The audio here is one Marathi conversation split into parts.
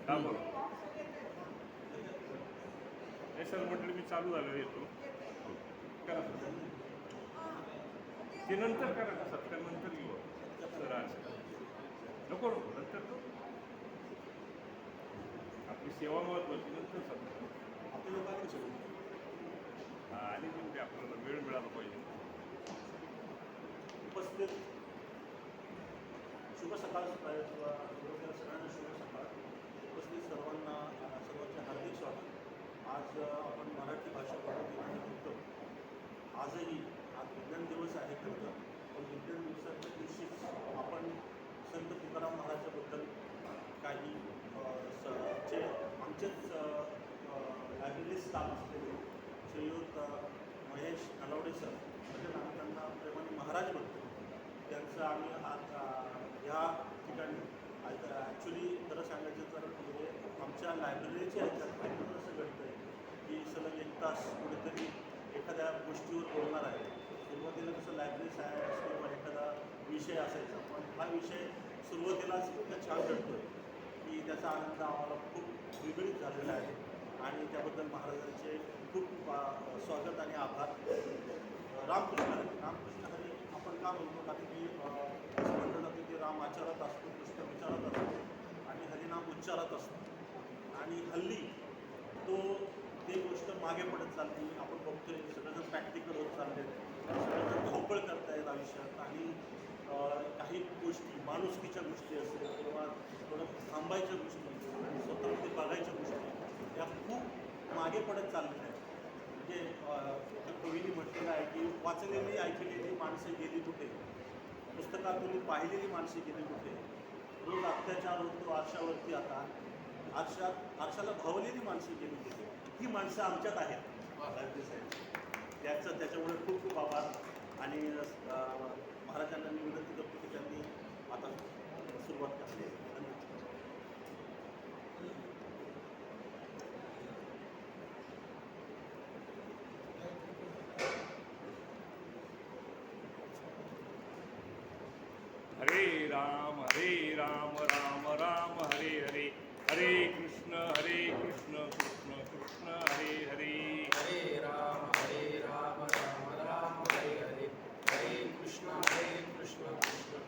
का बरं? हे सर म्हटलं मी चालू झालं येतो. करा सर. ते नंतर करा का सत्कार नंतर घेऊ सर आज नको नको नंतर करू. आपली सेवा महत्वाची नंतर सत्कार आपल्या लोकांना आणि जेवढे आपल्याला वेळ मिळाला पाहिजे. उपस्थित शुभ सकाळ सगळ्यांना शुभ सकाळ. उपस्थित सर्वांचे हार्दिक स्वागत. आज आपण मराठी भाषा दिनानिमित्त आजही आज विज्ञान दिवस आहे खरं तर, पण विज्ञान दिवसाच्या दिवशीच आपण संत तुकाराम महाराजाबद्दल काही आमचेच लायब्ररी स्टाफ असलेले श्रीयुत महेश नलावडे सर म्हणजे आम्ही त्यांना प्रेमाने महाराज म्हणतो. त्यांचं आम्ही आज ह्या ठिकाणी ॲक्च्युली खरं सांगायचं तर म्हणजे आमच्या लायब्ररीच्या ह्याच्यात असं घडतं आहे की सलग 1 तास कुठेतरी एखाद्या गोष्टीवर बोलणार आहे. सुरुवातीला कसं लायब्ररी सायन्स किंवा एखादा विषय असायचा, पण हा विषय सुरुवातीलाच इतका छान घडतो आहे की त्याचा आनंद आम्हाला खूप विगळीत झालेला आहे आणि त्याबद्दल महाराजांचे खूप स्वागत आणि आभार. रामकृष्ण हरी आपण का म्हणतो का की असं म्हटलं जातं की राम आचारात असतो, कृष्ण विचारात असतो आणि हरिनाम उच्चारात असतो. आणि हल्ली ते गोष्ट मागे पडत चालली. आपण बघतोय सगळेजण प्रॅक्टिकल होत चालले, सगळेजण धावपळ करतायत आयुष्यात आणि काही गोष्टी माणुसकीच्या गोष्टी असेल किंवा थोडं थांबायच्या गोष्टी आणि स्वतःमध्ये बघायच्या गोष्टी या खूप मागे पडत चाललेल्या आहेत. म्हणजे कवीने म्हटलेलं आहे की वाचलेली ऐकलेली माणसं गेली कुठे, पुस्तकातून पाहिलेली माणसे गेली कुठे, रोज अत्याचार होतो आरशावरती आता, आरशाला भावलेली माणसं गेली कुठे, ही माणसं आमच्यात आहेत त्याच्यामुळे खूप खूप आभार. आणि महाराजांना मी विनंती करतो की त्यांनी आता सुरुवात करावी. हरे राम राम राम हरे हरे, हरे कृष्ण कृष्ण कृष्ण हरे हरे. हरे राम राम राम हरे हरे, हरे कृष्ण कृष्ण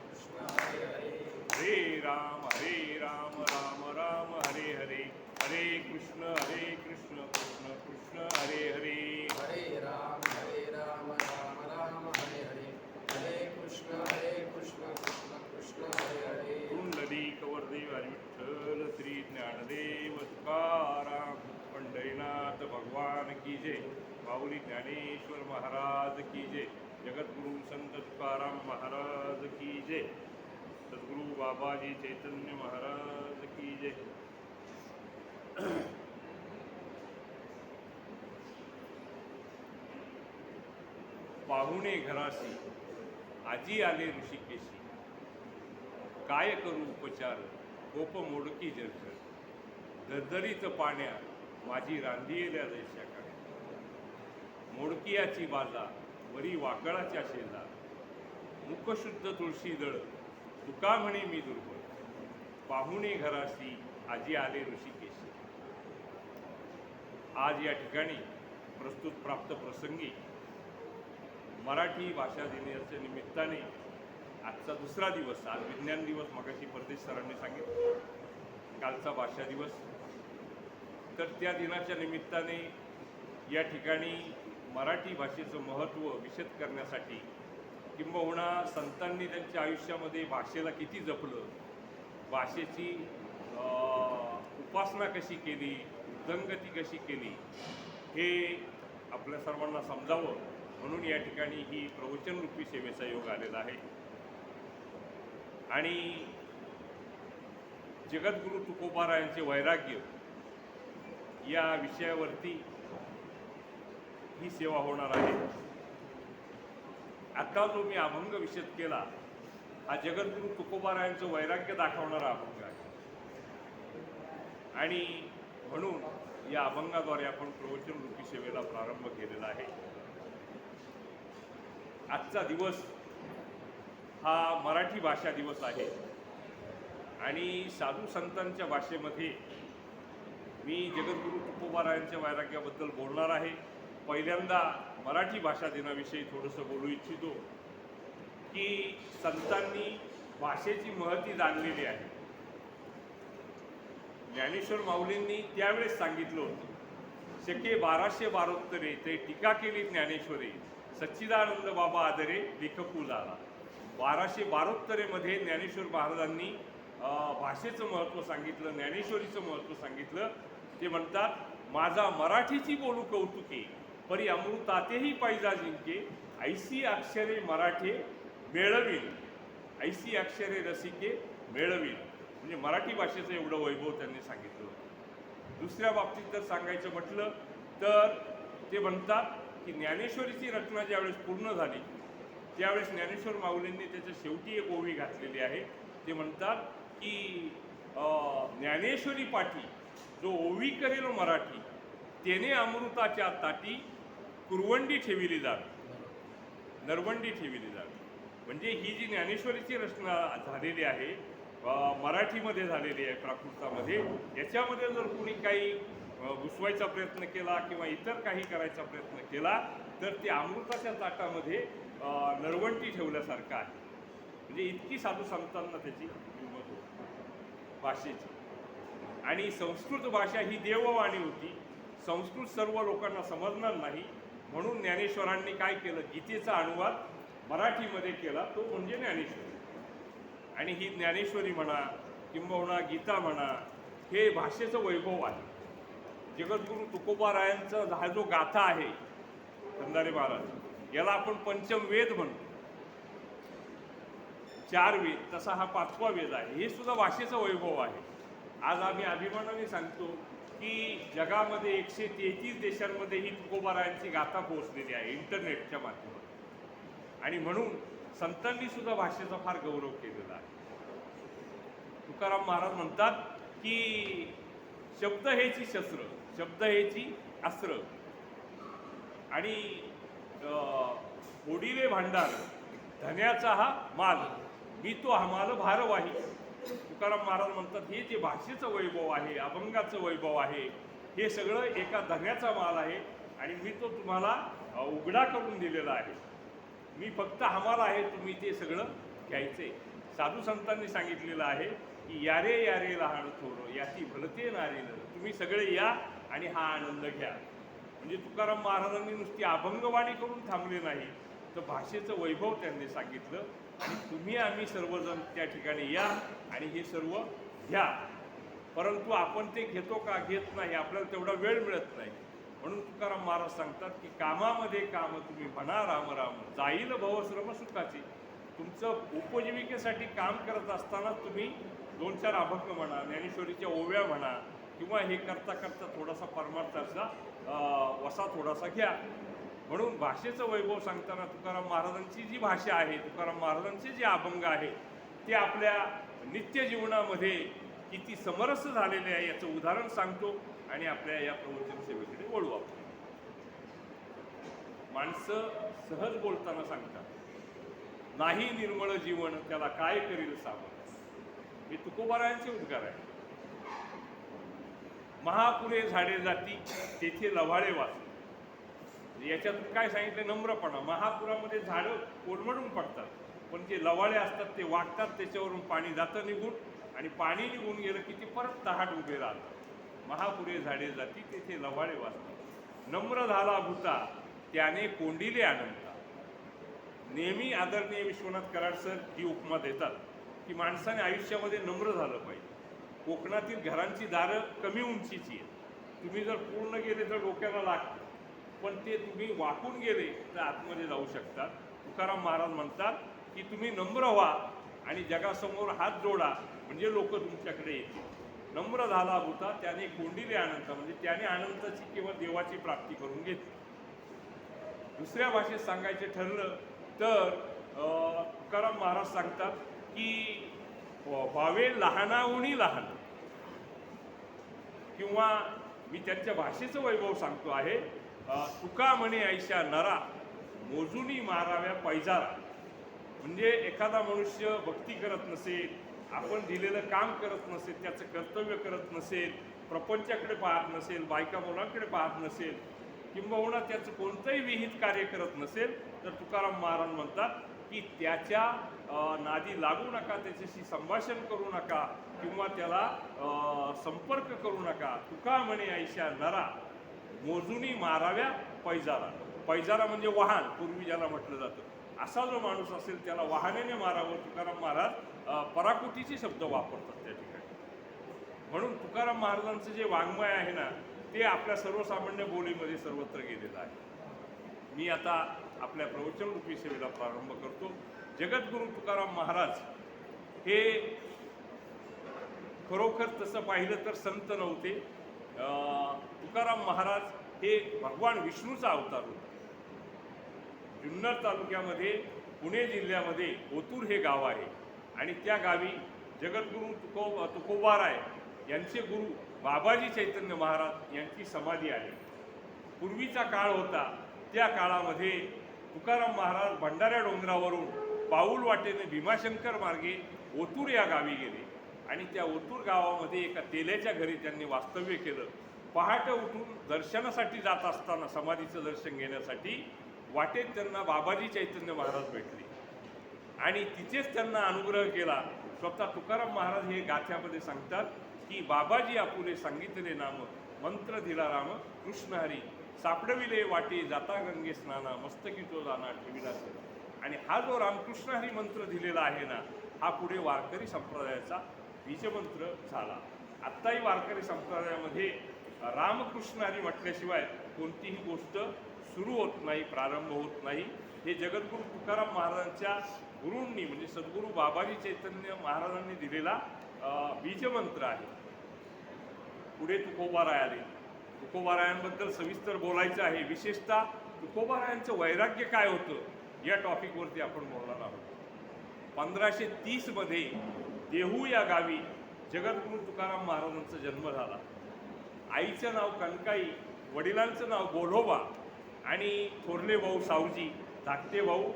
कृष्ण हरे हरे. हरे राम राम राम हरे हरे, हरे कृष्ण कृष्ण कृष्ण हरे हरे. हरे राम राम राम हरे हरे, हरे कृष्ण कृष्ण कृष्ण हरे हरे. कुंडलिक वरदेव विठ्ठल श्री ज्ञानदेव तुकाराम पंढरीनाथ भगवान की जय. माऊली ज्ञानेश्वर महाराज की जय. जगद्गुरु संत तुकाराम महाराज की जय. सद्गुरु बाबाजी चैतन्य महाराज की जय. पाहुणे घरासी आजी आले ऋषिकेशी, काय करू उपचार कोप मोडकी जर्जर, दरदरीच पाण्या माझी रांधियेल्या देशाकडे, मोडकियाची बाजा वरी वाकळाच्या शेजा, मुखशुद्ध तुळशी दळ तुका म्हणे मी दुर्बळ, पाहुणे घराशी आजी आले ऋषिकेशी. आज या ठिकाणी प्रस्तुत प्राप्त प्रसंगी मराठी भाषा दिनाच्या निमित्ताने आजचा दुसरा दिवस, आज विज्ञान दिवस मगाशी परदेश सरांनी सांगितलं, कालचा भाषा दिवस, तर त्या दिनाच्या निमित्ताने या ठिकाणी मराठी भाषेचं महत्त्व विशद करण्यासाठी किंबहुना संतांनी त्यांच्या आयुष्यामध्ये भाषेला किती जपलं, भाषेची उपासना कशी केली, उद्दंगती कशी केली, हे आपल्या सर्वांना समजावं म्हणून या ठिकाणी ही प्रवचनरूपी सेवेचा योग आलेला आहे. आणि जगद्गुरु तुकोबारायांचे वैराग्य या विषयावरती ही सेवा होणार आहे. आता जो मी अभंग विशद केला हा जगद्गुरु तुकोबारायांचं वैराग्य दाखवणारा अभंग आहे आणि म्हणून या अभंगाद्वारे आपण प्रवचनरूपी सेवेला प्रारंभ केलेला आहे. आजचा दिवस हा मराठी भाषा दिवस आहे आणि साधू संतांच्या भाषेमध्ये मी जगद्गुरू तुकोबारायांच्या वैराग्याबद्दल बोलणार आहे. पहिल्यांदा मराठी भाषा दिनाविषयी थोडंसं बोलू इच्छितो की संतांनी भाषेची महती जाणलेली आहे. ज्ञानेश्वर माऊलींनी त्यावेळेस सांगितलं होतं, शके 1272 ते टीका केली ज्ञानेश्वरी, सच्चिदानंद बाबा आदरे लेखकू झाला. 1272 मध्ये ज्ञानेश्वर महाराजांनी भाषेचं महत्त्व सांगितलं, ज्ञानेश्वरीचं महत्त्व सांगितलं. ते म्हणतात, माझा मराठीची बोलू कौतुके, परी अमृतातेही पैजा जिंके, ऐसी अक्षरे मराठे मेळवीन, ऐसी अक्षरे रसिके मेळवीन. म्हणजे मराठी भाषेचं एवढं वैभव त्यांनी सांगितलं होतं. दुसऱ्या बाबतीत जर सांगायचं म्हटलं तर ते म्हणतात की ज्ञानेश्वरीची रचना ज्यावेळेस पूर्ण झाली त्यावेळेस ज्ञानेश्वर माऊलींनी त्याच्या शेवटी एक ओवी घातलेली आहे. ते म्हणतात की ज्ञानेश्वरी पाठी जो ओवी करेल मराठी, तेने अमृताच्या ताटी कुरवंडी ठेविली जावी, नरवंडी ठेविली जावी. म्हणजे ही जी ज्ञानेश्वरीची रचना झालेली आहे मराठीमध्ये झालेली आहे प्राकृतामध्ये, याच्यामध्ये जर कोणी काही घुसवायचा प्रयत्न केला किंवा इतर काही करायचा प्रयत्न केला तर ते अमृताच्या ताटामध्ये नरवंटी ठेवल्यासारखं आहे. म्हणजे इतकी साधू संतांना त्याची किंमत होती भाषेची. आणि संस्कृत भाषा ही देववाणी होती. संस्कृत सर्व लोकांना समजणार नाही, म्हणून ज्ञानेश्वरांनी काय केलं, गीतेचा अनुवाद मराठीमध्ये केला, तो म्हणजे ज्ञानेश्वरी. आणि ही ज्ञानेश्वरी म्हणा किंबहुना गीता म्हणा, हे भाषेचं वैभव आहे. जगद्गुरू तुकोबारायांचा हा जो गाथा आहे खंदारे महाराज, याला आपण पंचम वेद म्हणतो, 4 वेद, तसा हा 5वा वेद आहे. हे सुद्धा भाषेचं वैभव आहे. आज आम्ही अभिमानाने सांगतो की जगामध्ये 133 देशांमध्ये ही तुकोबारायांची गाथा पोहोचलेली आहे इंटरनेटच्या माध्यमातून. आणि म्हणून संतांनी सुद्धा भाषेचा फार गौरव केलेला आहे. तुकाराम महाराज म्हणतात की शब्द हेची शस्त्र, शब्द हेची अस्त्र, आणि ओढिले भांडार धन्याचा हा माल, मी तो हमाल भारवाही. तुकाराम महाराज म्हणतात, हे जे भाषेचं वैभव आहे, अभंगाचं वैभव आहे, हे सगळं एका धन्याचा माल आहे आणि मी तो तुम्हाला उघडा करून दिलेला आहे. मी फक्त हमाल आहे, तुम्ही ते सगळं घ्यायचे. साधू संतांनी सांगितलेलं आहे की यारे यारे लहान थोरं याती भलते नारेल, तुम्ही सगळे या आणि हा आनंद घ्या. म्हणजे तुकाराम महाराजांनी नुसती अभंगवाणी करून थांबले नाही, तर भाषेचं वैभव त्यांनी सांगितलं. आणि तुम्ही आम्ही सर्वजण त्या ठिकाणी या आणि हे सर्व घ्या. परंतु आपण ते घेतो का, घेत नाही, आपल्याला तेवढा वेळ मिळत नाही. म्हणून तुकाराम महाराज सांगतात की कामामध्ये काम तुम्ही म्हणा राम राम, जाईल भवश्रम सुखाची. तुमचं उपजीविकेसाठी काम करत असताना तुम्ही 2-4 अभंग म्हणा, ज्ञानेश्वरीच्या ओव्या म्हणा, किंवा हे करता करता थोडासा परमार्थाचा वसा थोडासा घ्या. म्हणून भाषेचं वैभव सांगताना तुकाराम महाराजांची जी भाषा आहे, तुकाराम महाराजांचे जे अभंग आहे, ते आपल्या नित्य जीवनामध्ये किती समरस झालेले आहे याचं उदाहरण सांगतो आणि आपल्या या प्रवचन सेवेकडे वळू आपण. माणसं सहज बोलताना सांगतात, नाही निर्मळ जीवन त्याला काय करील सावध. हे तुकोबारायांचे उद्गार आहे. महापुरे झाडे जाती तेथे लव्हाळे वाचते. याच्यातून काय सांगितलं, नम्रपणा. महापुरामध्ये झाडं कोलमडून पडतात, पण जे लवाळे असतात ते वागतात, त्याच्यावरून पाणी जातं निघून, आणि पाणी निघून गेलं की ते परत तहाट उभे राहतात. महापुरे झाडे जाती तेथे लव्हाळे वाचतात. नम्र झाला भूता त्याने कोंडिले आनंदा. नेहमी आदरणीय विश्वनाथ कराड सर ही उपमा देतात की माणसाने आयुष्यामध्ये नम्र झालं पाहिजे. कोकणातील घरांची दारं कमी उंचीची आहेत. तुम्ही जर पूर्ण गेले तर डोक्याला लागतं, पण ते तुम्ही वाकून गेले तर आतमध्ये जाऊ शकतात. तुकाराम महाराज म्हणतात की तुम्ही नम्र व्हा आणि जगासमोर हात जोडा, म्हणजे लोक तुमच्याकडे येतील. नम्र झाला होता त्याने कोंडिले आनंद, म्हणजे त्याने आनंदाची किंवा देवाची प्राप्ती करून घेतली. दुसऱ्या भाषेत सांगायचे ठरलं तर तुकाराम महाराज सांगतात की व्हावे लहानाहूनही लहान, किंवा मी त्यांच्या भाषेचं वैभव सांगतो आहे. तुका म्हणे ऐशा नरा मोजूनी माराव्या पैजारा. म्हणजे एखादा मनुष्य भक्ती करत नसेल, आपण दिलेलं काम करत नसेल, त्याचं कर्तव्य करत नसेल, प्रपंचाकडे पाहत नसेल, बायका मुलांकडे पाहत नसेल, किंबहुना त्याचं कोणतंही विहित कार्य करत नसेल, तर तुकाराम महाराज म्हणतात की त्याच्या नादी लागू नका, त्याच्याशी संभाषण करू नका किंवा त्याला संपर्क करू नका. तुका म्हणे ऐशा नरा मोजूनी माराव्या पैजारा. पैजारा म्हणजे वाहन, पूर्वी ज्याला म्हटलं जातं. असा जो माणूस असेल त्याला वाहनाने मारावं. तुकाराम महाराज पराकुटीचे शब्द वापरतात त्या ठिकाणी. म्हणून तुकाराम महाराजांचं जे वाङ्मय आहे ना, ते आपल्या सर्वसामान्य बोलीमध्ये सर्वत्र गेलेलं आहे. मी आता आपल्या प्रवचनरूपी सेवेला प्रारंभ करतो. जगद्गुरू तुकाराम महाराज हे खरोखर तसं पाहिलं तर संत नव्हते. तुकाराम महाराज हे भगवान विष्णूचा अवतार होता. जुन्नर तालुक्यामध्ये पुणे जिल्ह्यामध्ये ओतूर हे गाव आहे आणि त्या गावी जगद्गुरू तुकोबाराय यांचे गुरु बाबाजी चैतन्य महाराज यांची समाधी आहे. पूर्वीचा काळ होता, त्या काळामध्ये तुकाराम महाराज भंडाऱ्या डोंगरावरून पाऊल वाटेने भीमाशंकर मार्गे ओतूर या गावी गेले आणि त्या ओतूर गावामध्ये एका तेल्याच्या घरी त्यांनी वास्तव्य केलं. पहाटे उठून दर्शनासाठी जात असताना, समाधीचं दर्शन घेण्यासाठी, वाटेत त्यांना बाबाजी चैतन्य महाराज भेटले आणि तिथेच त्यांना अनुग्रह केला. स्वतः तुकाराम महाराज हे गाथ्यामध्ये सांगतात की बाबाजी आपुले सांगितले नाम, मंत्र दिला राम कृष्ण हरी, सापडविले वाटे जाता गंगे स्नाना, मस्तकी तो दाना ठेविला सर. आणि हा जो रामकृष्ण हरी मंत्र दिलेला आहे ना, हा पुढे वारकरी संप्रदायाचा बीजमंत्र झाला. आत्ताही वारकरी संप्रदायामध्ये रामकृष्ण हरी म्हटल्याशिवाय कोणतीही गोष्ट सुरू होत नाही, प्रारंभ होत नाही. हे जगद्गुरू तुकाराम महाराजांच्या गुरूंनी म्हणजे सद्गुरू बाबाजी चैतन्य महाराजांनी दिलेला बीजमंत्र आहे. पुढे तुकोबाराय आले. तुकोबारायांबद्दल सविस्तर बोलायचं आहे. विशेषतः तुकोबारायांचं वैराग्य काय होतं या टॉपिकवरती आपण बोलणार आहोत. 1530 मध्ये देहू या गावी जगद्गुरू तुकाराम महाराजांचा जन्म झाला. आईचं नाव कनकाई, वडिलांचं नाव गोढोबा आणि थोरले भाऊ सावजी, धाकटे भाऊ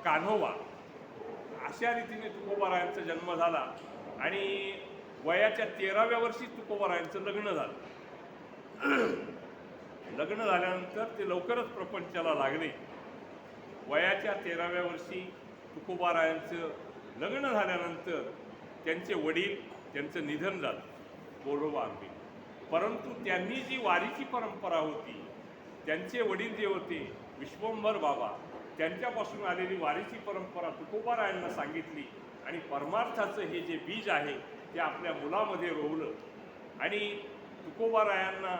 कान्होबा. अशा रीतीने तुकोबारायांचा जन्म झाला आणि वयाच्या 13व्या वर्षी तुकोबारायांचं लग्न झालं. लग्न झाल्यानंतर ते लवकरच प्रपंचाला लागले. वयाच्या 13व्या वर्षी तुकोबारायांचं लग्न झाल्यानंतर त्यांचे वडील, त्यांचं निधन झालं, गोढोबा आंबे. परंतु त्यांनी जी वारीची परंपरा होती, त्यांचे वडील जे होते विश्वंभर बाबा, त्यांच्यापासून आलेली वारीची परंपरा तुकोबारायांना सांगितली आणि परमार्थाचं हे जे बीज आहे ते आपल्या मुलामध्ये रोवलं. आणि तुकोबारायांना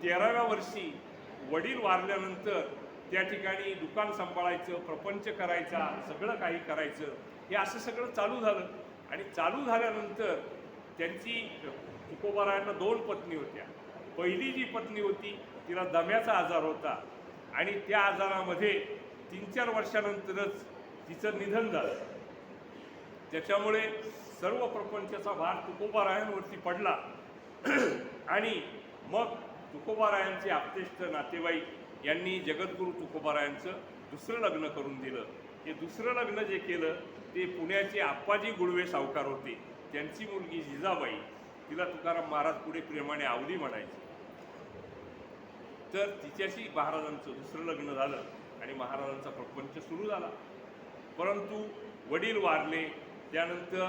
13व्या वर्षी वडील वारल्यानंतर त्या ठिकाणी दुकान सांभाळायचं, प्रपंच करायचा, सगळं काही करायचं, हे असं सगळं चालू झालं. आणि चालू झाल्यानंतर त्यांची तुकोबारायांना 2 पत्नी होत्या. पहिली जी पत्नी होती तिला दम्याचा आजार होता आणि त्या आजारामध्ये 3-4 वर्षानंतरच तिचं निधन झालं. त्याच्यामुळे सर्व प्रपंचाचा भार तुकोबारायांवरती पडला आणि मग तुकोबारायांचे आप्तेष्ट नातेवाईक यांनी जगद्गुरू तुकोबारायांचं दुसरं लग्न करून दिलं. हे दुसरं लग्न जे केलं ते पुण्याचे आप्पाजी गुळवे सावकार होते. त्यांची मुलगी जिजाबाई, तिला तुकाराम महाराज पुढे प्रेमाने आवली म्हणायचे. तर तिच्याशी महाराजांचं दुसरं लग्न झालं आणि महाराजांचा प्रपंच सुरू झाला. परंतु वडील वारले, त्यानंतर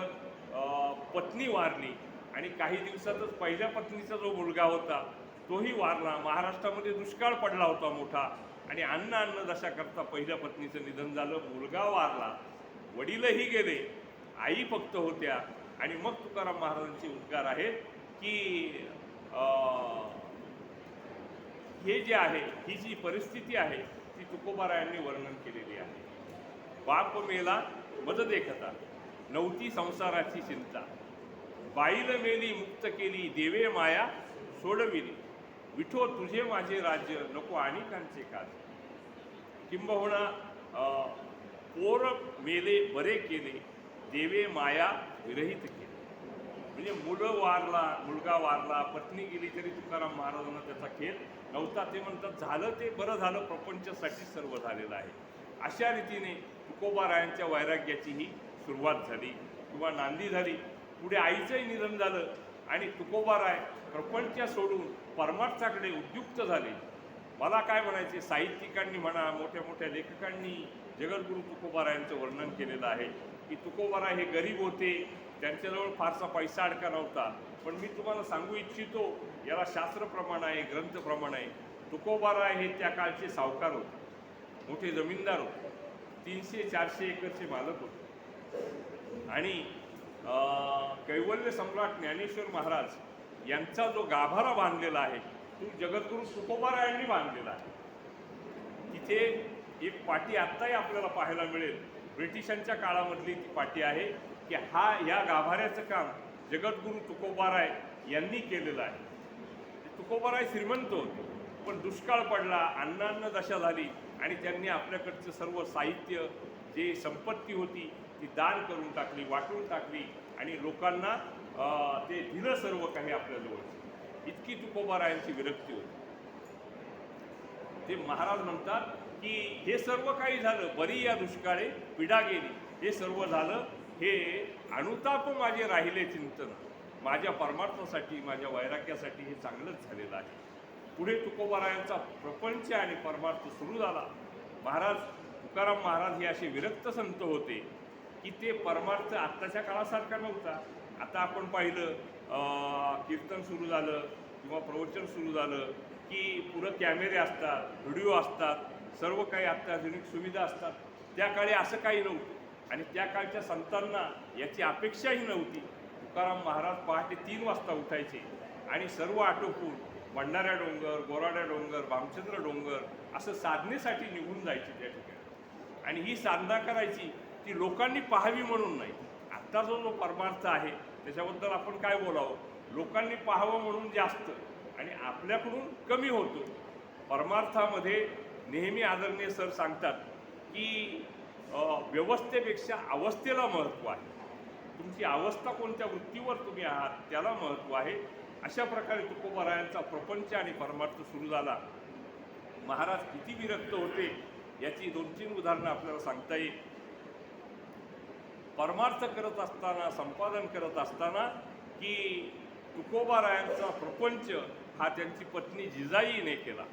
पत्नी वारली आणि काही दिवसातच पहिल्या पत्नीचा जो मुलगा होता तोही वारला. महाराष्ट्रामध्ये दुष्काळ पडला होता मोठा आणि अन्नदाशा करता पहिल्या पत्नीचं निधन झालं, मुलगा वारला, वडीलही गेले, आई फक्त होत्या. आणि मग तुकाराम महाराजांचे उद्गार आहेत की हे जे आहे, ही जी परिस्थिती आहे ती तुकोबारायांनी वर्णन केलेली आहे. बाप मेला मज देखता, नव्हती संसाराची चिंता, बाईल मेली मुक्त केली, देवे माया सोडविली, विठो तुझे माझे राज्य, नको अनेकांचे काज. किंबहुना पोर मेले बरे केले, देवे माया विरहित केले. म्हणजे मुलगा वारला, पत्नी गेली तरी तुकाराम महाराजांना त्याचा खेळ नव्हता. ते म्हणतात झालं ते बरं झालं, प्रपंचासाठी सर्व झालेलं आहे. अशा रीतीने तुकोबारायांच्या वैराग्याची ही सुरुवात झाली किंवा नांदी झाली. पुढे आईचंही निधन झालं आणि तुकोबाराय प्रपंच सोडून परमार्थाकडे उद्युक्त झाले. मला काय म्हणायचे, साहित्यिकांनी म्हणा, मोठ्या मोठ्या लेखकांनी जगद्गुरू तुकोबारायांचं वर्णन केलेलं आहे की तुकोबाराय हे गरीब होते, त्यांच्याजवळ फारसा पैसा अडका नव्हता. पण मी तुम्हाला सांगू इच्छितो, याला शास्त्रप्रमाण आहे, ग्रंथप्रमाण आहे. तुकोबाराय हे त्या काळचे सावकार होते, मोठे जमीनदार होते, 300-400 एकरचे मालक होते. आणि कैवल्य सम्राट ज्ञानेश्वर महाराज यांचा जो गाभारा बांधलेला आहे तो जगद्गुरू तुकोबारायांनी बांधलेला आहे. तिथे एक पाटी आत्ताही आपल्याला पाहायला मिळेल, ब्रिटिशांच्या काळामधली ती पाटी आहे की या गाभाऱ्याचं काम जगद्गुरू तुकोबाराय यांनी केलेलं आहे. तुकोबाराय श्रीमंत होते, पण दुष्काळ पडला, अन्नान्न दशा झाली आणि त्यांनी आपल्याकडचं सर्व साहित्य, जे संपत्ती होती ती दान करून टाकली, वाटून टाकली आणि लोकांना ते दिलं सर्व काही आपल्याजवळ. इतकी तुकोबारायांची विरक्ती होती. ते महाराज म्हणतात की हे सर्व काही झालं, बरी या दुष्काळे पिढा गेली, हे सर्व झालं, हे अनुताप माझे राहिले चिंतन, माझ्या परमार्थासाठी, माझ्या वैराग्यासाठी हे चांगलंच झालेलं आहे. पुढे तुकोबारायांचा प्रपंच आणि परमार्थ सुरू झाला. महाराज तुकाराम महाराज हे असे विरक्त संत होते की ते परमार्थ आत्ताच्या काळासारखा नव्हता. आता आपण पाहिलं, कीर्तन सुरू झालं किंवा प्रवचन सुरू झालं की पुढं कॅमेरे असतात, व्हिडिओ असतात, सर्व काही अत्याधुनिक सुविधा असतात. त्या काळी असं काही नव्हतं आणि त्या काळच्या संतांना याची अपेक्षाही नव्हती. तुकाराम महाराज पहाटे 3 वाजता उठायचे आणि सर्व आटोपून भंडाऱ्या डोंगर, गोराड्या डोंगर, भामचंद्र डोंगर असं साधनेसाठी निघून जायचे त्या ठिकाणी. आणि ही साधना करायची ती लोकांनी पाहावी म्हणून नाही. आत्ता जो परमार्थ आहे त्याच्याबद्दल आपण काय बोलावं, लोकांनी पाहावं म्हणून जास्त आणि आपल्याकडून कमी होतो. परमार्थामध्ये नेहमी आदरणीय सर सांगतात की व्यवस्थेपेक्षा अवस्थेला महत्त्व आहे. तुमची अवस्था कोणत्या वृत्तीवर तुम्ही आहात त्याला महत्त्व आहे. अशा प्रकारे तुकोबारायांचा प्रपंच आणि परमार्थ सुरू झाला. महाराज किती विरक्त होते याची 2-3 उदाहरणं आपल्याला सांगता येईल. परमार्थ करत असताना, संपादन करत असताना की तुकोबारायांचा प्रपंच हा त्यांची पत्नी जिजाईने केला.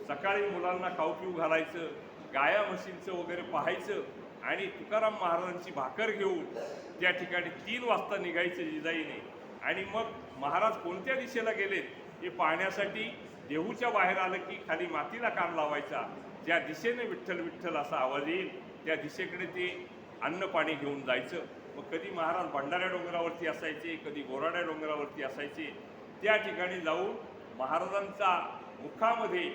सकाळी मुलांना खाऊ पिऊ घालायचं, गाया म्हशींचं वगैरे पाहायचं आणि तुकाराम महाराजांची भाकर घेऊन त्या ठिकाणी 3 वाजता निघायचं जिजाईने. आणि मग महाराज कोणत्या दिशेला गेलेत हे पाहण्यासाठी देहूच्या बाहेर आलं की खाली मातीला कान लावायचा. ज्या दिशेने विठ्ठल विठ्ठल असा आवाज येईल त्या दिशेकडे ते अन्न पाणी घेऊन जायचं. मग कधी महाराज भंडाऱ्या डोंगरावरती असायचे, कधी गोराड्या डोंगरावरती असायचे. त्या ठिकाणी जाऊन महाराजांचा मुखामध्ये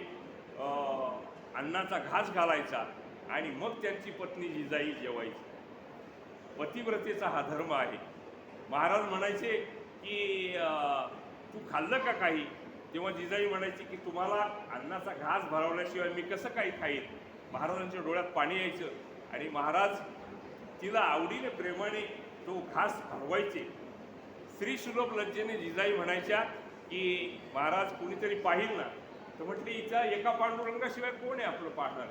अन्नाचा घास घालायचा आणि मग त्यांची पत्नी जिजाई जेवायची. पतिव्रतेचा हा धर्म आहे. महाराज म्हणायचे की तू खाल्लं का काही, तेव्हा जिजाई म्हणायची की तुम्हाला अन्नाचा घास भरवल्याशिवाय मी कसं काही खाईन. महाराजांच्या डोळ्यात पाणी यायचं आणि महाराज तिला आवडीने प्रेमाने तो घास भरवायचे. श्रीसुलभ लज्जेने जिजाई म्हणायच्या की महाराज कुणीतरी पाहिल ना, तर म्हटली हिचा एका पांडुरंगाशिवाय कोण आहे आपलं पाहणार.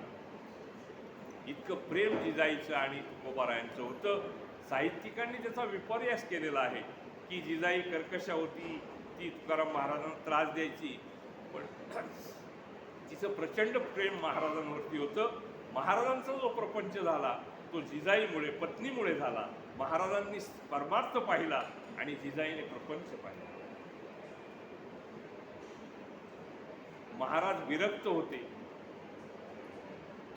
इतकं प्रेम जिजाईचं आणि तुकोबारायांचं होतं. साहित्यिकांनी त्याचा विपर्यास केलेला आहे की जिजाई कर्कशा होती, ती तुकाराम महाराजांना त्रास द्यायची, पण तिचं प्रचंड प्रेम महाराजांवरती होतं. महाराजांचा जो प्रपंच झाला तो जिजाईमुळे, पत्नीमुळे झाला. महाराजांनी परमार्थ पाहिला आणि जिजाईने प्रपंच पाहिला. महाराज विरक्त होते.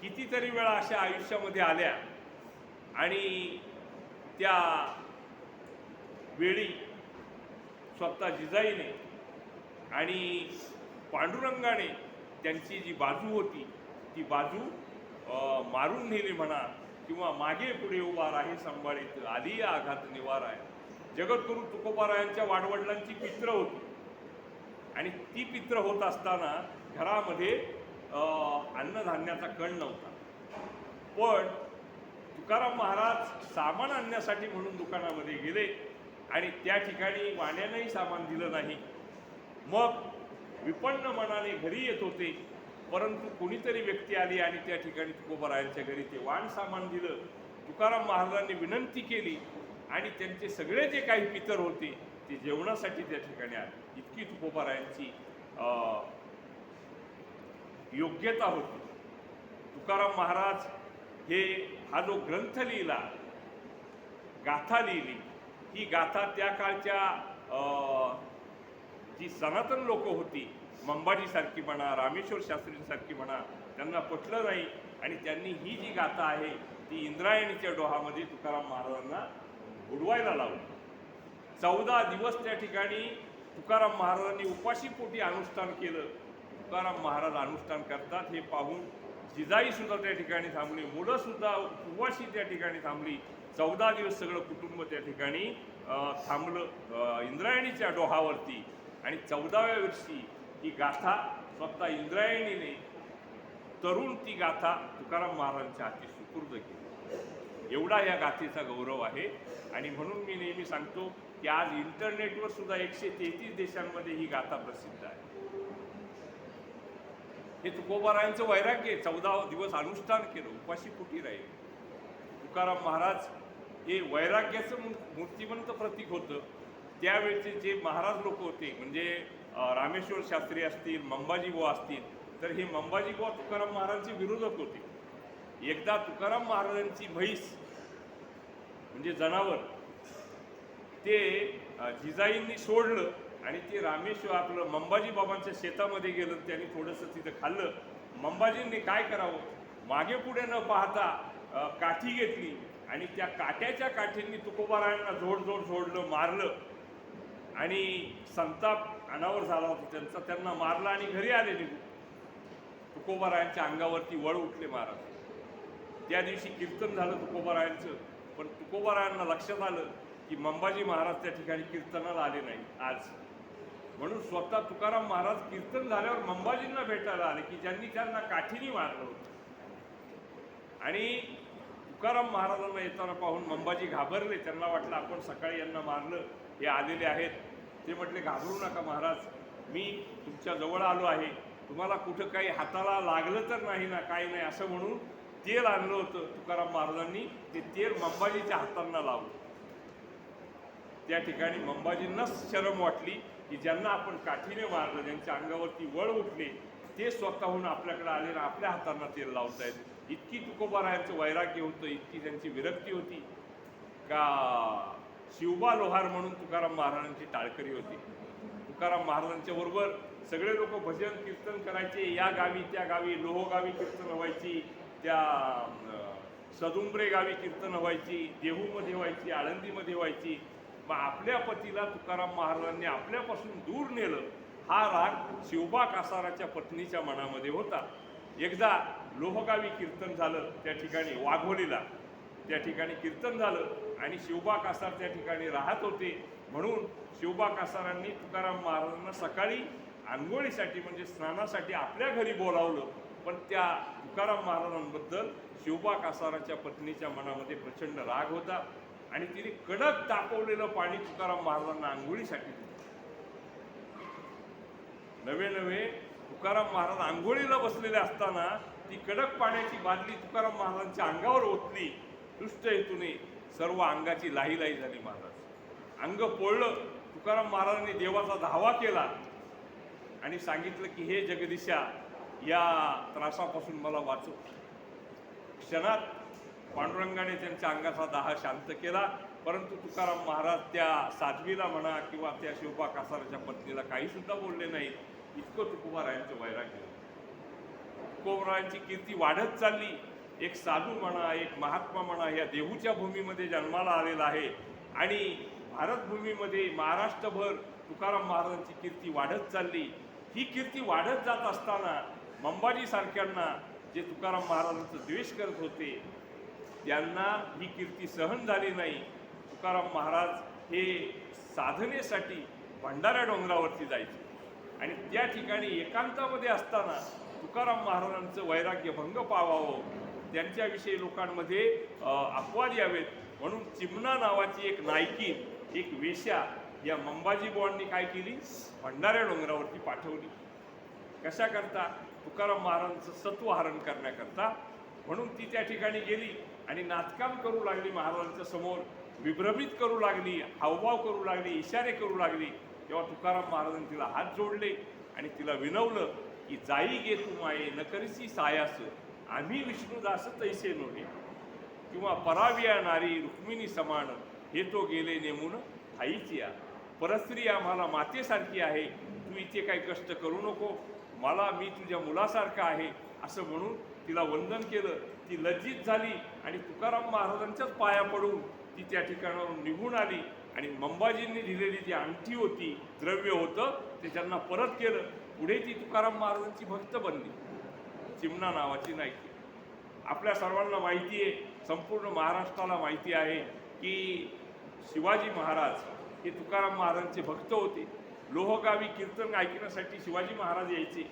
कितीतरी वेळा अशा आयुष्यामध्ये आल्या आणि त्या वेळी स्वतः जिजाईने आणि पांडुरंगाने त्यांची जी बाजू होती ती बाजू मारून नेली म्हणा किंवा मागे पुढे उभा राही सांभाळीत आली आघात निवार आहे. जगद्गुरू तुकोबारायांच्या वाडवडिलांची पित्र होती आणि ती पित्र होत असताना घरामध्ये अन्नधान्याचा कण नव्हता. पण तुकाराम महाराज सामान आणण्यासाठी म्हणून दुकानामध्ये गेले आणि त्या ठिकाणी वाण्यानंही सामान दिलं नाही. मग विपन्न मनाने घरी येत होते, परंतु कोणीतरी व्यक्ती आली आणि त्या ठिकाणी तुकोबारायांच्या घरी ते वाण सामान दिलं. तुकाराम महाराजांनी विनंती केली आणि त्यांचे सगळे जे काही पितर होते ते जेवणासाठी त्या ठिकाणी आले. इतकी तुकोबारायांची योग्यता होती. तुकाराम महाराज हा जो ग्रंथ लिहिला, गाथा लिहिली, ही गाथा त्या काळच्या जी सनातन लोक होती, मंबाजीसारखी म्हणा, रामेश्वर शास्त्रींसारखी म्हणा, त्यांना पटलं नाही आणि त्यांनी ही जी गाथा आहे ती इंद्रायणीच्या डोहामध्ये तुकाराम महाराजांना बुडवायला लावली. 14 दिवस त्या ठिकाणी तुकाराम महाराजांनी उपाशीपोटी अनुष्ठान केलं. तुकाराम महाराज अनुष्ठान करतात हे पाहून जिजाई सुद्धा त्या ठिकाणी थांबली, मुलं सुद्धा उपवाशी त्या ठिकाणी थांबली. 14 दिवस सगळं कुटुंब त्या ठिकाणी थांबलं इंद्रायणीच्या डोहावरती. आणि 14व्या वर्षी ही गाथा स्वतः इंद्रायणीने तरुण ती गाथा तुकाराम महाराजांच्या हाती सुपूर्द केली. एवढा या गाथेचा गौरव आहे. आणि म्हणून मी नेहमी सांगतो की आज इंटरनेटवर सुद्धा 133 देशांमध्ये ही गाथा प्रसिद्ध आहे. हे तुकोबारायांचं वैराग्य आहे. 14 दिवस अनुष्ठान केलं, उपाशी पोटी राहील. तुकाराम महाराज हे वैराग्याचं मूर्तिमंत प्रतीक होतं. त्यावेळेचे जे महाराज लोक होते, म्हणजे रामेश्वर शास्त्री असतील, मंबाजीबुवा असतील, तर हे मंबाजीबुवा तुकाराम महाराजांचे विरोधक होते. एकदा तुकाराम महाराजांची म्हैस म्हणजे जनावर ते जिजाईंनी सोडलं आणि ते रामेश्वर आपलं मंबाजी बाबांच्या शेतामध्ये गेलं. त्यांनी थोडंसं तिथं खाल्लं. मंबाजींनी काय करावं, मागे पुढे न पाहता काठी घेतली आणि त्या काट्याच्या काठींनी तुकोबारायांना जोडलं, मारलं. आणि संताप अनावर झाला होता त्यांचा, त्यांना मारला आणि घरी आले निघून. तुकोबारायांच्या अंगावरती वळ उठले महाराज. त्या दिवशी कीर्तन झालं तुकोबारायांचं, पण तुकोबारायांना लक्षात आलं की मंबाजी महाराज त्या ठिकाणी कीर्तनाला आले नाही आज. म्हणून स्वतः तुकाराम महाराज कीर्तन झाल्यावर मंबाजींना भेटायला आले की ज्यांनी त्यांना काठीने मारलं होतं. आणि तुकाराम महाराजांना येताना पाहून मंबाजी घाबरले. त्यांना वाटलं आपण सकाळी यांना मारलं, हे आलेले आहेत. ते म्हटले घाबरू नका महाराज, मी तुमच्या जवळ आलो आहे, तुम्हाला कुठं काही हाताला लागलं तर नाही ना, काही नाही, असं म्हणून तेल आणलं होतं तुकाराम महाराजांनी. ते तेल मंबाजीच्या हातांना लावलं. त्या ठिकाणी मंबाजींनाच शरम वाटली की ज्यांना आपण काठीने मारलं, ज्यांच्या अंगावरती वळ उठले, ते स्वतःहून आपल्याकडे आले ना आपल्या हातांना तेल लावतायत. इतकी तुकोबारायांचं वैराग्य होतं, इतकी त्यांची विरक्ती होती का शिवबा लोहार म्हणून तुकाराम महाराजांची टाळकरी होती. तुकाराम महाराजांच्या बरोबर सगळे लोक भजन कीर्तन करायचे. या गावी त्या गावी, लोहो गावी कीर्तन व्हायची, त्या सदुंबरे गावी कीर्तन व्हायची, देहूमध्ये व्हायची, आळंदीमध्ये व्हायची. मग आपल्या पतीला तुकाराम महाराजांनी आपल्यापासून दूर नेलं, हा राग शिवबा कासाराच्या पत्नीच्या मनामध्ये होता. एकदा लोहगावी कीर्तन झालं, त्या ठिकाणी वाघोलीला त्या ठिकाणी कीर्तन झालं आणि शिवबा कासार त्या ठिकाणी राहत होते. म्हणून शिवबा कासारांनी तुकाराम महाराजांना सकाळी आंघोळीसाठी म्हणजे स्नानासाठी आपल्या घरी बोलावलं. पण त्या तुकाराम महाराजांबद्दल शिवबा कासाराच्या पत्नीच्या मनामध्ये प्रचंड राग होता आणि तिने कडक तापवलेलं पाणी तुकाराम महाराजांना आंघोळीसाठी दिलं. नवे तुकाराम महाराज आंघोळीला बसलेले असताना ती कडक पाण्याची बादली तुकाराम महाराजांच्या अंगावर ओतली. दुष्ट हेतूने सर्व अंगाची लाही झाली. महाराज अंग पोळलं. तुकाराम महाराजांनी देवाचा धावा केला आणि सांगितलं की हे जगदीशा, या त्रासापासून मला वाचव. क्षणात पांडुरंगाने त्यांच्या अंगाचा दाह शांत केला. परंतु तुकाराम महाराज त्या साध्वीला म्हणा किंवा त्या शिवबा कासाराच्या पत्नीला काही सुद्धा बोलले नाहीत. इतकं तुकोबारायांचं वैराग्य. तुकोबारायांची कीर्ती वाढत चालली. एक साधू म्हणा, एक महात्मा म्हणा, या देहूच्या भूमीमध्ये जन्माला आलेला आहे आणि भारतभूमीमध्ये महाराष्ट्रभर तुकाराम महाराजांची कीर्ती वाढत चालली. ही कीर्ती वाढत जात असताना मंबाजी सारख्यांना, जे तुकाराम महाराजांचा द्वेष करत होते, त्यांना ही कीर्ती सहन झाली नाही. तुकाराम महाराज हे साधनेसाठी भंडारा डोंगरावरती जायचे आणि त्या ठिकाणी एकांतामध्ये असताना तुकाराम महाराजांचं वैराग्य भंग पावावं, त्यांच्याविषयी लोकांमध्ये अपवाद यावेत म्हणून चिमणा नावाची एक नायकी, एक वेश्या या मंबाजी बुवांनी काय केली, भंडारा डोंगरावरती पाठवली. कशा करता? तुकाराम महाराजांचं सत्वहरण करण्याकरता. म्हणून ती त्या ठिकाणी गेली आणि नाचकाम करू लागली महाराजांच्या समोर विभ्रमित करू लागली, हावभाव करू लागली, इशारे करू लागली, तेव्हा तुकाराम महाराजांनी तिला हात जोडले आणि तिला विनवलं की जाई गे तू माये न करीसी सायास, आम्ही विष्णुदास तैसे नोहे, किंवा पराविया नारी रुक्मिणी समान, हे तो गेले नेमून ठाईची या. परस्त्री आम्हाला मातेसारखी आहे, तू इथे काही कष्ट करू नको, मी तुझ्या मुलासारखा आहे असं म्हणून तिला वंदन केलं. ती लज्जित झाली आणि तुकाराम महाराजांच्याच पाया पडून ती त्या ठिकाणावरून निघून आली आणि मंबाजींनी दिलेली जी अंगठी होती, द्रव्य होतं, ते त्यांना परत केलं. पुढे ती तुकाराम महाराजांची भक्त बनली, चिमणा नावाची नायकी. आपल्या सर्वांना माहिती आहे, संपूर्ण महाराष्ट्राला माहिती आहे की शिवाजी महाराज हे तुकाराम महाराजांचे भक्त होते. लोहगावी कीर्तन ऐकण्यासाठी शिवाजी महाराज यायचे.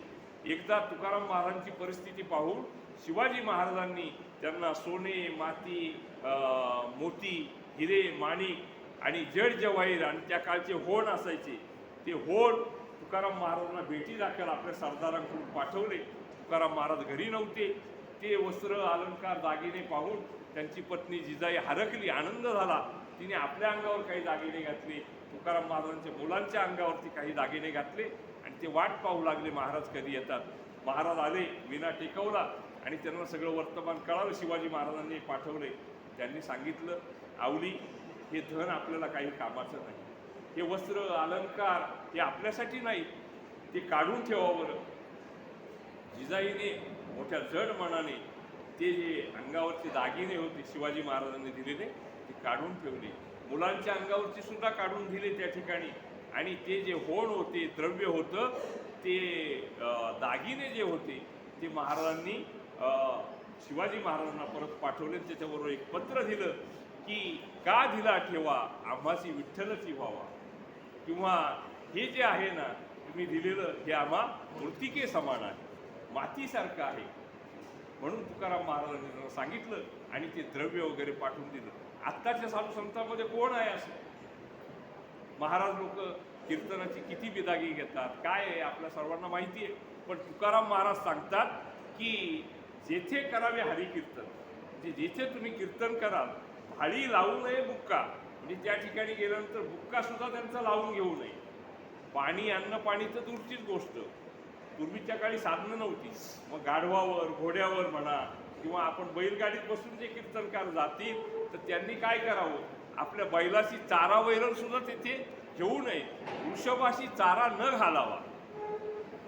एकदा तुकाराम महाराजांची परिस्थिती पाहून शिवाजी महाराजांनी त्यांना सोने, माती, मोती, हिरे, माणिक आणि जड जवाहीर आणि त्या काळचे होण असायचे, ते होण तुकाराम महाराजांना भेटी दाखल आपल्या सरदारांकडून पाठवले. तुकाराम महाराज घरी नव्हते. ते वस्त्र, अलंकार, दागिने पाहून त्यांची पत्नी जिजाई हरकली, आनंद झाला. तिने आपल्या अंगावर काही दागिने घातले, तुकाराम महाराजांच्या मुलांच्या अंगावरती काही दागिने घातले आणि ते वाट पाहू लागले महाराज कधी येतात. महाराज आले, विना टेकवला आणि त्यांना सगळं वर्तमान कळालं. शिवाजी महाराजांनी पाठवले. त्यांनी सांगितलं, आवली, हे धन आपल्याला काही कामाचं नाही, हे वस्त्र अलंकार हे आपल्यासाठी नाही, ते काढून ठेवावं. जिजाईने मोठ्या जड मनाने ते जे अंगावरचे दागिने होते शिवाजी महाराजांनी दिलेले ते काढून ठेवले. मुलांच्या अंगावरची सुद्धा काढून दिले त्या ठिकाणी. आणि ते जे होण होते, द्रव्य होतं, ते दागिने जे होते ते महाराजांनी शिवाजी महाराजांना परत पाठवले. त्याच्याबरोबर एक पत्र दिलं की का दिला ठेवा आम्हासी विठ्ठलची व्हावा, किंवा हे जे आहे ना तुम्ही दिलेलं हे आम्हा मूर्तिके समान आहे, मातीसारखं आहे. म्हणून तुकाराम महाराजांनी त्यांना सांगितलं आणि ते द्रव्य वगैरे पाठवून दिलं. आत्ताच्या साधू संतांमध्ये कोण आहे असं? महाराज लोक कीर्तनाची किती बिदागी घेतात, काय आहे आपल्या सर्वांना माहिती आहे. पण तुकाराम महाराज सांगतात की जेथे करावे हरिकीर्तन, म्हणजे जेथे तुम्ही कीर्तन कराल, भाळी लावू नये बुक्का, म्हणजे त्या ठिकाणी गेल्यानंतर बुक्का सुद्धा त्यांचा लावून घेऊ नये. पाणी, अन्न पाणी तर दूरचीच गोष्ट, पूर्वीच्या काळी साधनं नव्हती. मग गाढवावर, घोड्यावर म्हणा, किंवा आपण बैलगाडीत बसून जे कीर्तनकार जातील तर त्यांनी काय करावं, आपल्या बैलाची चारा वैरण सुद्धा तेथे घेऊ नये, वृषभाशी चारा न घालावा,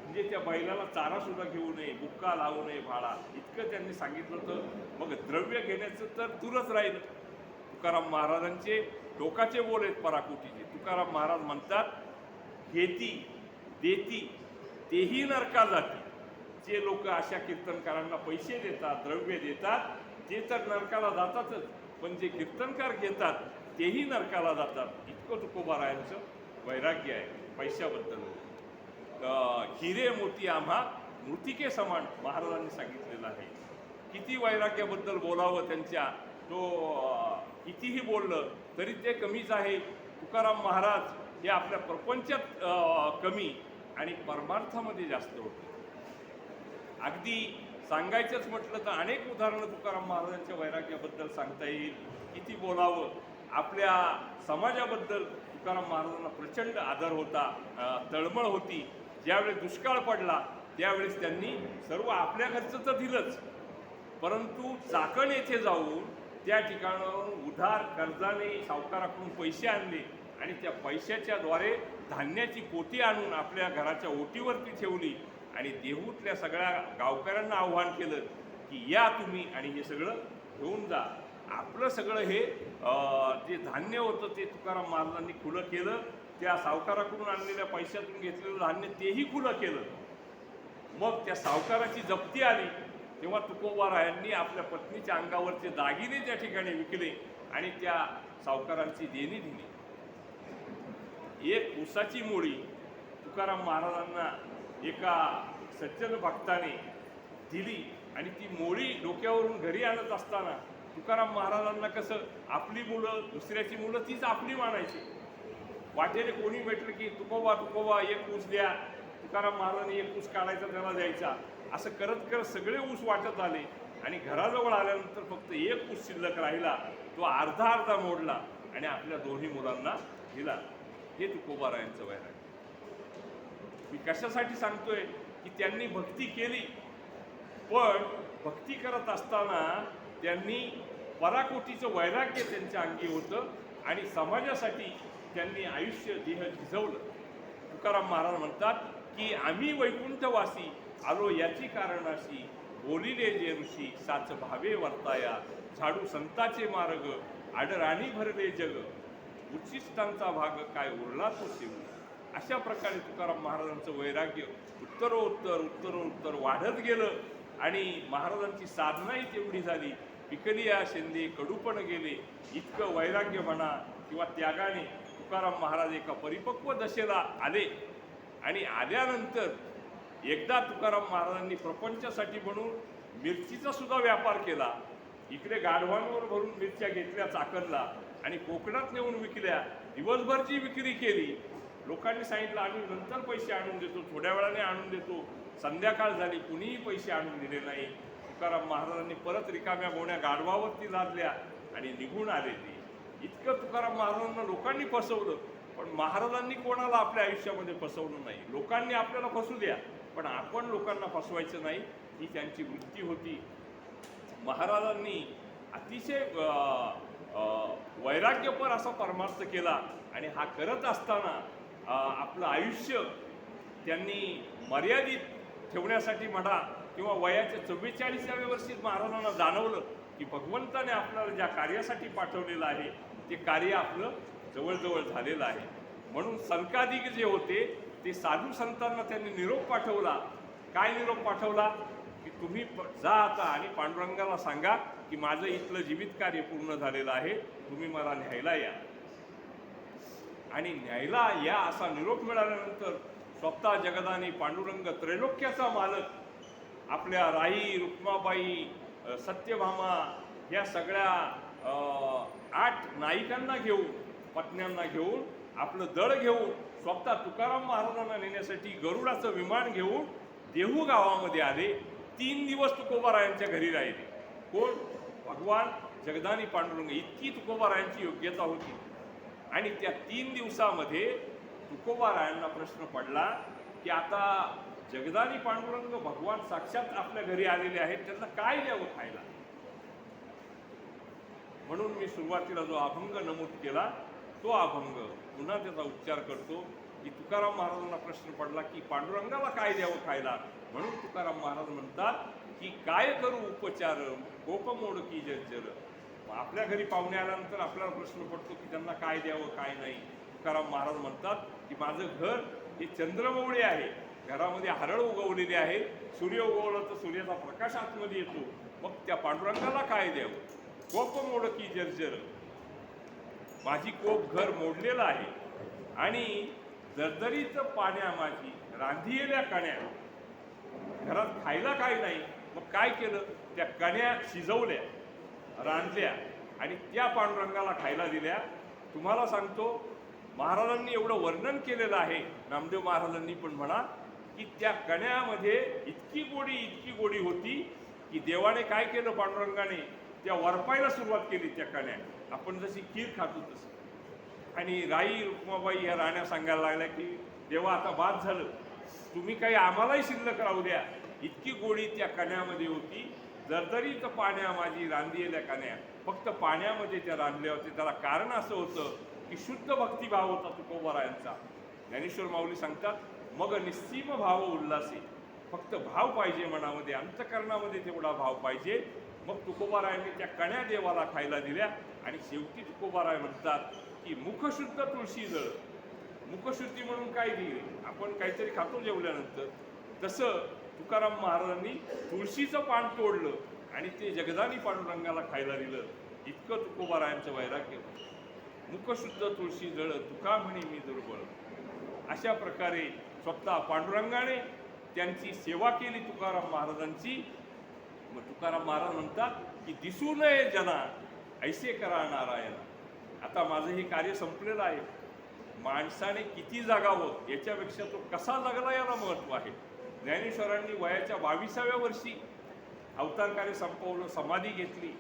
म्हणजे त्या बैलाला चारा सुद्धा घेऊ नये, बुक्का लावू नये, भाडा, इतकं त्यांनी सांगितलं होतं. मग द्रव्य घेण्याचं तर दूरच राहिलं. तुकाराम महाराजांचे टोकाचे बोल आहेत पराकोटीचे. तुकाराम महाराज म्हणतात, घेती देती तेही नरका जाती. जे लोक अशा कीर्तनकारांना पैसे देतात, द्रव्य देतात, ते तर नरकाला जातातच, पण जे कीर्तनकार घेतात तेही नरकाला जातात. इतकं तुकोबारायांचं वैराग्य आहे पैशाबद्दल. हिरे मोती आम्हा मूर्तिके समान महाराजांनी सांगितलेलं आहे. किती वैराग्याबद्दल बोलावं त्यांच्या, तो कितीही बोललं तरी ते कमीच आहे. तुकाराम महाराज हे आपल्या प्रपंचात कमी आणि परमार्थामध्ये जास्त होते. अगदी सांगायचंच म्हटलं तर अनेक उदाहरणं तुकाराम महाराजांच्या वैराग्याबद्दल सांगता येईल. किती बोलावं. आपल्या समाजाबद्दल तुकाराम महाराजांना प्रचंड आदर होता, तळमळ होती. ज्यावेळेस दुष्काळ पडला त्यावेळेस त्यांनी सर्व आपल्या घरचं तर दिलंच, परंतु चाकण येथे जाऊन त्या ठिकाणावरून उधार कर्जाने सावकाराकडून पैसे आणले आणि त्या पैशाच्या द्वारे धान्याची पोती आणून आपल्या घराच्या ओटीवरती ठेवली आणि देहूतल्या सगळ्या गावकऱ्यांना आव्हान केलं की या तुम्ही आणि हे सगळं घेऊन जा. आपलं सगळं हे जे धान्य होतं ते तुकाराम महाराजांनी खुलं केलं. त्या सावकाराकडून आणलेल्या पैशातून घेतलेलं धान्य तेही खुलं केलं. मग त्या सावकाराची जप्ती आली तेव्हा तुकोबारायांनी आपल्या पत्नीच्या अंगावरचे दागिने त्या ठिकाणी विकले आणि त्या सावकारांची देणी दिली. एक उसाची मोळी तुकाराम महाराजांना एका सज्जन भक्ताने दिली आणि ती मोळी डोक्यावरून घरी आणत असताना तुकाराम महाराजांना कसं आपली मुलं, दुसऱ्याची मुलं तीच आपली मानायची. वाटेने कोणी भेटलं की तुकोबा तुकोबा एक ऊस द्या, तुकाराम महाराजांनी एक ऊस काढायचा त्याला द्यायचा. असं करत करत सगळे ऊस वाटत आले आणि घराजवळ आल्यानंतर फक्त एक ऊस शिल्लक राहिला. तो अर्धा अर्धा मोडला आणि आपल्या दोन्ही मुलांना दिला. हे तुकोबारायांचं वैराग्य. मी कशासाठी सांगतोय की त्यांनी भक्ती केली, पण भक्ती करत असताना त्यांनी पराकोटीचं वैराग्य त्यांच्या अंगी होतं आणि समाजासाठी त्यांनी आयुष्य देह झिजवलं. तुकाराम महाराज म्हणतात की आम्ही वैकुंठवासी आलो याची कारणाशी, बोलिले जे ऋषी साच भावे वर्ताया, झाडू संताचे मार्ग आडराणी भरले जग, उच्चिष्टांचा भाग काय उरला तो सेवू. अशा प्रकारे तुकाराम महाराजांचं वैराग्य उत्तरोत्तर वाढत गेलं आणि महाराजांची साधनाही तेवढी झाली. पिकलिया शेंदे कडूपण गेले, इतकं वैराग्य म्हणा किंवा त्यागाने तुकाराम महाराज एका परिपक्व दशेला आले. आणि आल्यानंतर एकदा तुकाराम महाराजांनी प्रपंचासाठी म्हणून मिरचीचा सुद्धा व्यापार केला. इकडे गाढवांवर भरून मिरच्या घेतल्या चाकणला आणि कोकणात नेऊन विकल्या. दिवसभरची विक्री केली. लोकांनी सांगितलं आम्ही नंतर पैसे आणून देतो, थोड्या वेळाने आणून देतो. संध्याकाळ झाली, कुणीही पैसे आणून दिले नाही. तुकाराम महाराजांनी परत रिकाम्या गोण्या गाढवावरती लादल्या आणि निघून आले ते. इतकं तुकाराम महाराजांना लोकांनी फसवलं, पण महाराजांनी कोणाला आपल्या आयुष्यामध्ये फसवलं नाही. लोकांनी आपल्याला फसू द्या, पण आपण लोकांना फसवायचं नाही, ही त्यांची वृत्ती होती. महाराजांनी अतिशय वैराग्यपर असा परमार्थ केला आणि हा करत असताना आपलं आयुष्य त्यांनी मर्यादित ठेवण्यासाठी म्हणा किंवा वयाच्या 44व्या वर्षी महाराजांना जाणवलं की भगवंताने आपल्याला ज्या कार्यासाठी पाठवलेलं आहे ते कार्य आपलं जवळजवळ झालेलं आहे. म्हणून संकादिक जे होते ते साधू संतांना त्यांनी निरोप पाठवला. काय निरोप पाठवला की तुम्ही जा आता आणि पांडुरंगाला सांगा की माझं इथलं जीवित कार्य पूर्ण झालेलं आहे, तुम्ही मला न्यायला या. आणि न्यायला या असा निरोप मिळाल्यानंतर स्वतः जगदानी पांडुरंग त्रैलोक्याचा मालक आपल्या राई, रुक्माबाई, सत्यभामा या सगळ्या 8 नायिकांना घेऊन, पत्न्यांना घेऊन, आपलं दळ घेऊन स्वतः तुकाराम महाराजांना नेण्यासाठी गरुडाचं विमान घेऊन देहू गावामध्ये आले. 3 दिवस तुकोबारायांच्या घरी राहिले. कोण? भगवान जगदानी पांडुरंग. इतकी तुकोबारायांची योग्यता होती. आणि त्या 3 दिवसामध्ये तुकोबारायांना प्रश्न पडला की आता जगदानी पांडुरंग भगवान साक्षात आपल्या घरी आलेले आहेत, त्यांना काय द्यावं खायला. म्हणून मी सुरुवातीला जो अभंग नमूद केला तो अभंग पुन्हा त्याचा उच्चार करतो की तुकाराम महाराजांना प्रश्न पडला की पांडुरंगाला काय द्यावं खायला. म्हणून तुकाराम महाराज म्हणतात की काय करू उपचार कोप मोड की जर्जर. आपल्या घरी पाहुणे आल्यानंतर आपल्याला प्रश्न पडतो की त्यांना काय द्यावं काय नाही. तुकाराम महाराज म्हणतात की माझं घर हे चंद्रमौळे आहे, घरामध्ये हरळ उगवलेले आहे, सूर्य उगवला तर सूर्याचा प्रकाश आतमध्ये येतो, मग त्या पांडुरंगाला काय द्यावं. कोप मोड की जर्जर. माझी कोप घर मोडलेलं आहे आणि दरदरीत पाण्या माझी रांधिलेल्या कण्या. घरात खायला काय नाही, मग काय केलं, त्या कण्या शिजवल्या, रांधल्या आणि त्या पांडुरंगाला खायला दिल्या. तुम्हाला सांगतो महाराजांनी एवढं वर्णन केलेलं आहे, नामदेव महाराजांनी पण म्हणा, की त्या कण्यामध्ये इतकी गोडी होती की देवाने काय केलं, पांडुरंगाने त्या वरपायला सुरुवात केली त्या कण्या. आपण जशी खीर खातो तसं. आणि राई, रुक्माबाई या राण्या सांगायला लागल्या की देवा आता बाद झालं, तुम्ही काही आम्हालाही शिल्लक राहू द्या. इतकी गोडी त्या कण्यामध्ये होती. दरदरीत पाण्या माझी रांधलेल्या कण्या. फक्त पाण्यामध्ये त्या रांधल्या होत्या. त्याला कारण असं होतं की शुद्ध भक्तिभाव होता तुकोबारायांचा. ज्ञानेश्वर माऊली सांगतात मग निस्सीम भाव उल्हासे. फक्त भाव पाहिजे मनामध्ये, अंतकरणामध्ये तेवढा भाव पाहिजे. मग तुकोबारायांनी त्या कण्या देवाला खायला दिल्या आणि शेवटी तुकोबाराय म्हणतात की मुखशुद्ध तुळशी जळ. मुखशुद्धी म्हणून काय दिले, आपण काहीतरी खातो जेवल्यानंतर, तसं तुकाराम महाराजांनी तुळशीचं पान तोडलं आणि ते जगदानी पांडुरंगाला खायला दिलं. इतकं तुकोबारायांचं वैराग्य. मुखशुद्ध तुळशी जळ तुका म्हणे मी दुर्बळ. अशा प्रकारे स्वतः पांडुरंगाने त्यांची सेवा केली तुकाराम महाराजांची. मग तुकाराम महाराज म्हणतात की दिसू नये जना ऐसे करा नारायण. आता माझं हे कार्य संपलेलं आहे. माणसाने किती जगावं याच्यापेक्षा तो कसा जगला याला महत्त्व आहे. ज्ञानेश्वरांनी वयाच्या 22व्या वर्षी अवतार कार्य संपवलं, समाधी घेतली.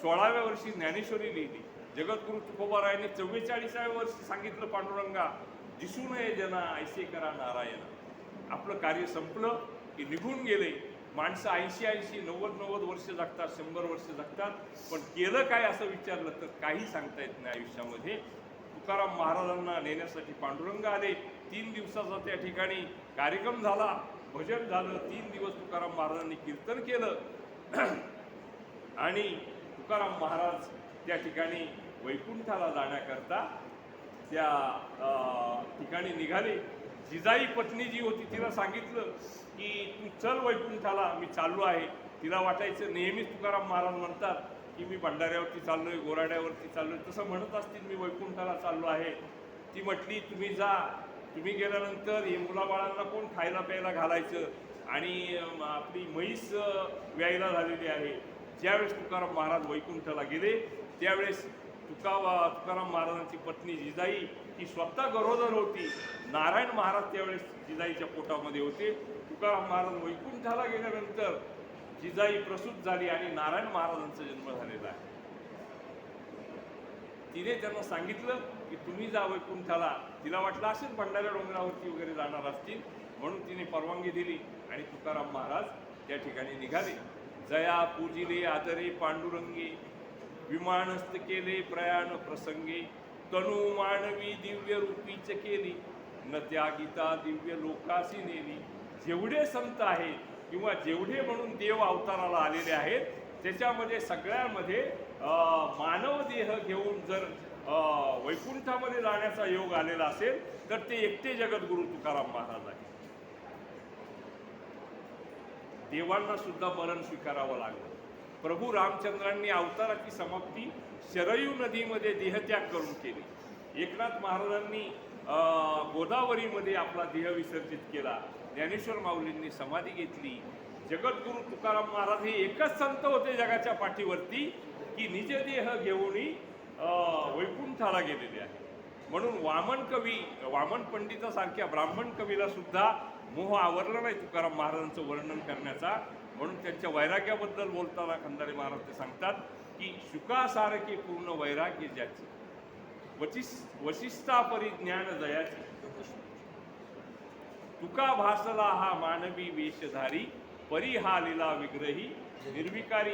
16व्या वर्षी ज्ञानेश्वरी लिहिली. जगद्गुरु तुकोबारायांनी 44व्या वर्षी सांगितलं, पांडुरंगा दिसू नये जना ऐसे करा नारायण. आपलं कार्य संपलं की निघून गेले. माणसं 80-80, 90-90 वर्ष जगतात, 100 वर्ष जगतात, पण केलं काय असं विचारलं तर काही सांगता येत नाही आयुष्यामध्ये. तुकाराम महाराजांना नेण्यासाठी पांडुरंग आले. 3 दिवसाचा त्या ठिकाणी कार्यक्रम झाला, भजन झालं. 3 दिवस तुकाराम महाराजांनी कीर्तन केलं आणि तुकाराम महाराज त्या ठिकाणी वैकुंठाला जाण्याकरता त्या ठिकाणी निघाले. जिजाई पत्नी जी होती तिला सांगितलं की तू चल वैकुंठाला, मी चाललो आहे. तिला वाटायचं नेहमीच तुकाराम महाराज म्हणतात की मी भंडाऱ्यावरती चाललोय, गोराड्यावरती चाललोय, तसं म्हणत असतील मी वैकुंठाला चाललो आहे. ती म्हटली तुम्ही जा, तुम्ही गेल्यानंतर हे मुलाबाळांना कोण खायला प्यायला घालायचं, आणि आपली म्हैस व्यायला झालेली आहे. ज्यावेळेस तुकाराम महाराज वैकुंठाला गेले त्यावेळेस तुकाराम महाराजांची पत्नी जिजाई ही स्वतः गरोदर होती. नारायण महाराज त्यावेळेस जिजाईच्या पोटामध्ये होते. तुकाराम महाराज वैकुंठाला गेल्यानंतर जिजाई प्रसूत झाली आणि नारायण महाराजांचा जन्म झालेला आहे. तिने त्यांना सांगितलं की तुम्ही जा वैकुंठाला. तिला वाटलं असेल भंडाऱ्या डोंगरावरती वगैरे जाणार असतील, म्हणून तिने परवानगी दिली आणि तुकाराम महाराज त्या ठिकाणी निघाले. जया पूजिले आदरे पांडुरंगे, विमानस्थ केले प्रयाण प्रसंगे, तनु मानवी दिव्य रूपीच केली, न त्यागिता दिव्य लोकासी नेली. जेवढे संत आहेत किंवा जेवढे म्हणून देव अवताराला आलेले आहेत त्याच्यामध्ये सगळ्यामध्ये मानव देह घेऊन जर वैकुंठामध्ये जाण्याचा योग आलेला असेल तर ते एकटे जगद्गुरु तुकाराम महाराज आहेत. देवांना सुद्धा मरण स्वीकारावं लागलं. प्रभू रामचंद्रांनी अवताराची समाप्ती शरयू नदीमध्ये देहत्याग करून केली. एकनाथ महाराजांनी गोदावरीमध्ये आपला देह विसर्जित केला. ज्ञानेश्वर माऊलींनी समाधी घेतली. जगद्गुरु तुकाराम महाराज हे एकच संत होते जगाच्या पाठीवरती की निज देह घेऊन वैकुंठाला गेलेले आहे. म्हणून वामन पंडितासारख्या ब्राह्मण कवीला सुद्धा मोह आवरला नाही तुकाराम महाराजांचं वर्णन करण्याचा. म्हणून त्यांच्या वैराग्याबद्दल बोलताना खंदारे महाराज ते सांगतात की शुकासारखे पूर्ण वैराग्य ज्याचे, वशिष्ठा परिज्ञान जयाची, तुका भासला हा मानवी वेशधारी, परी हा लिला विग्रही निर्विकारी.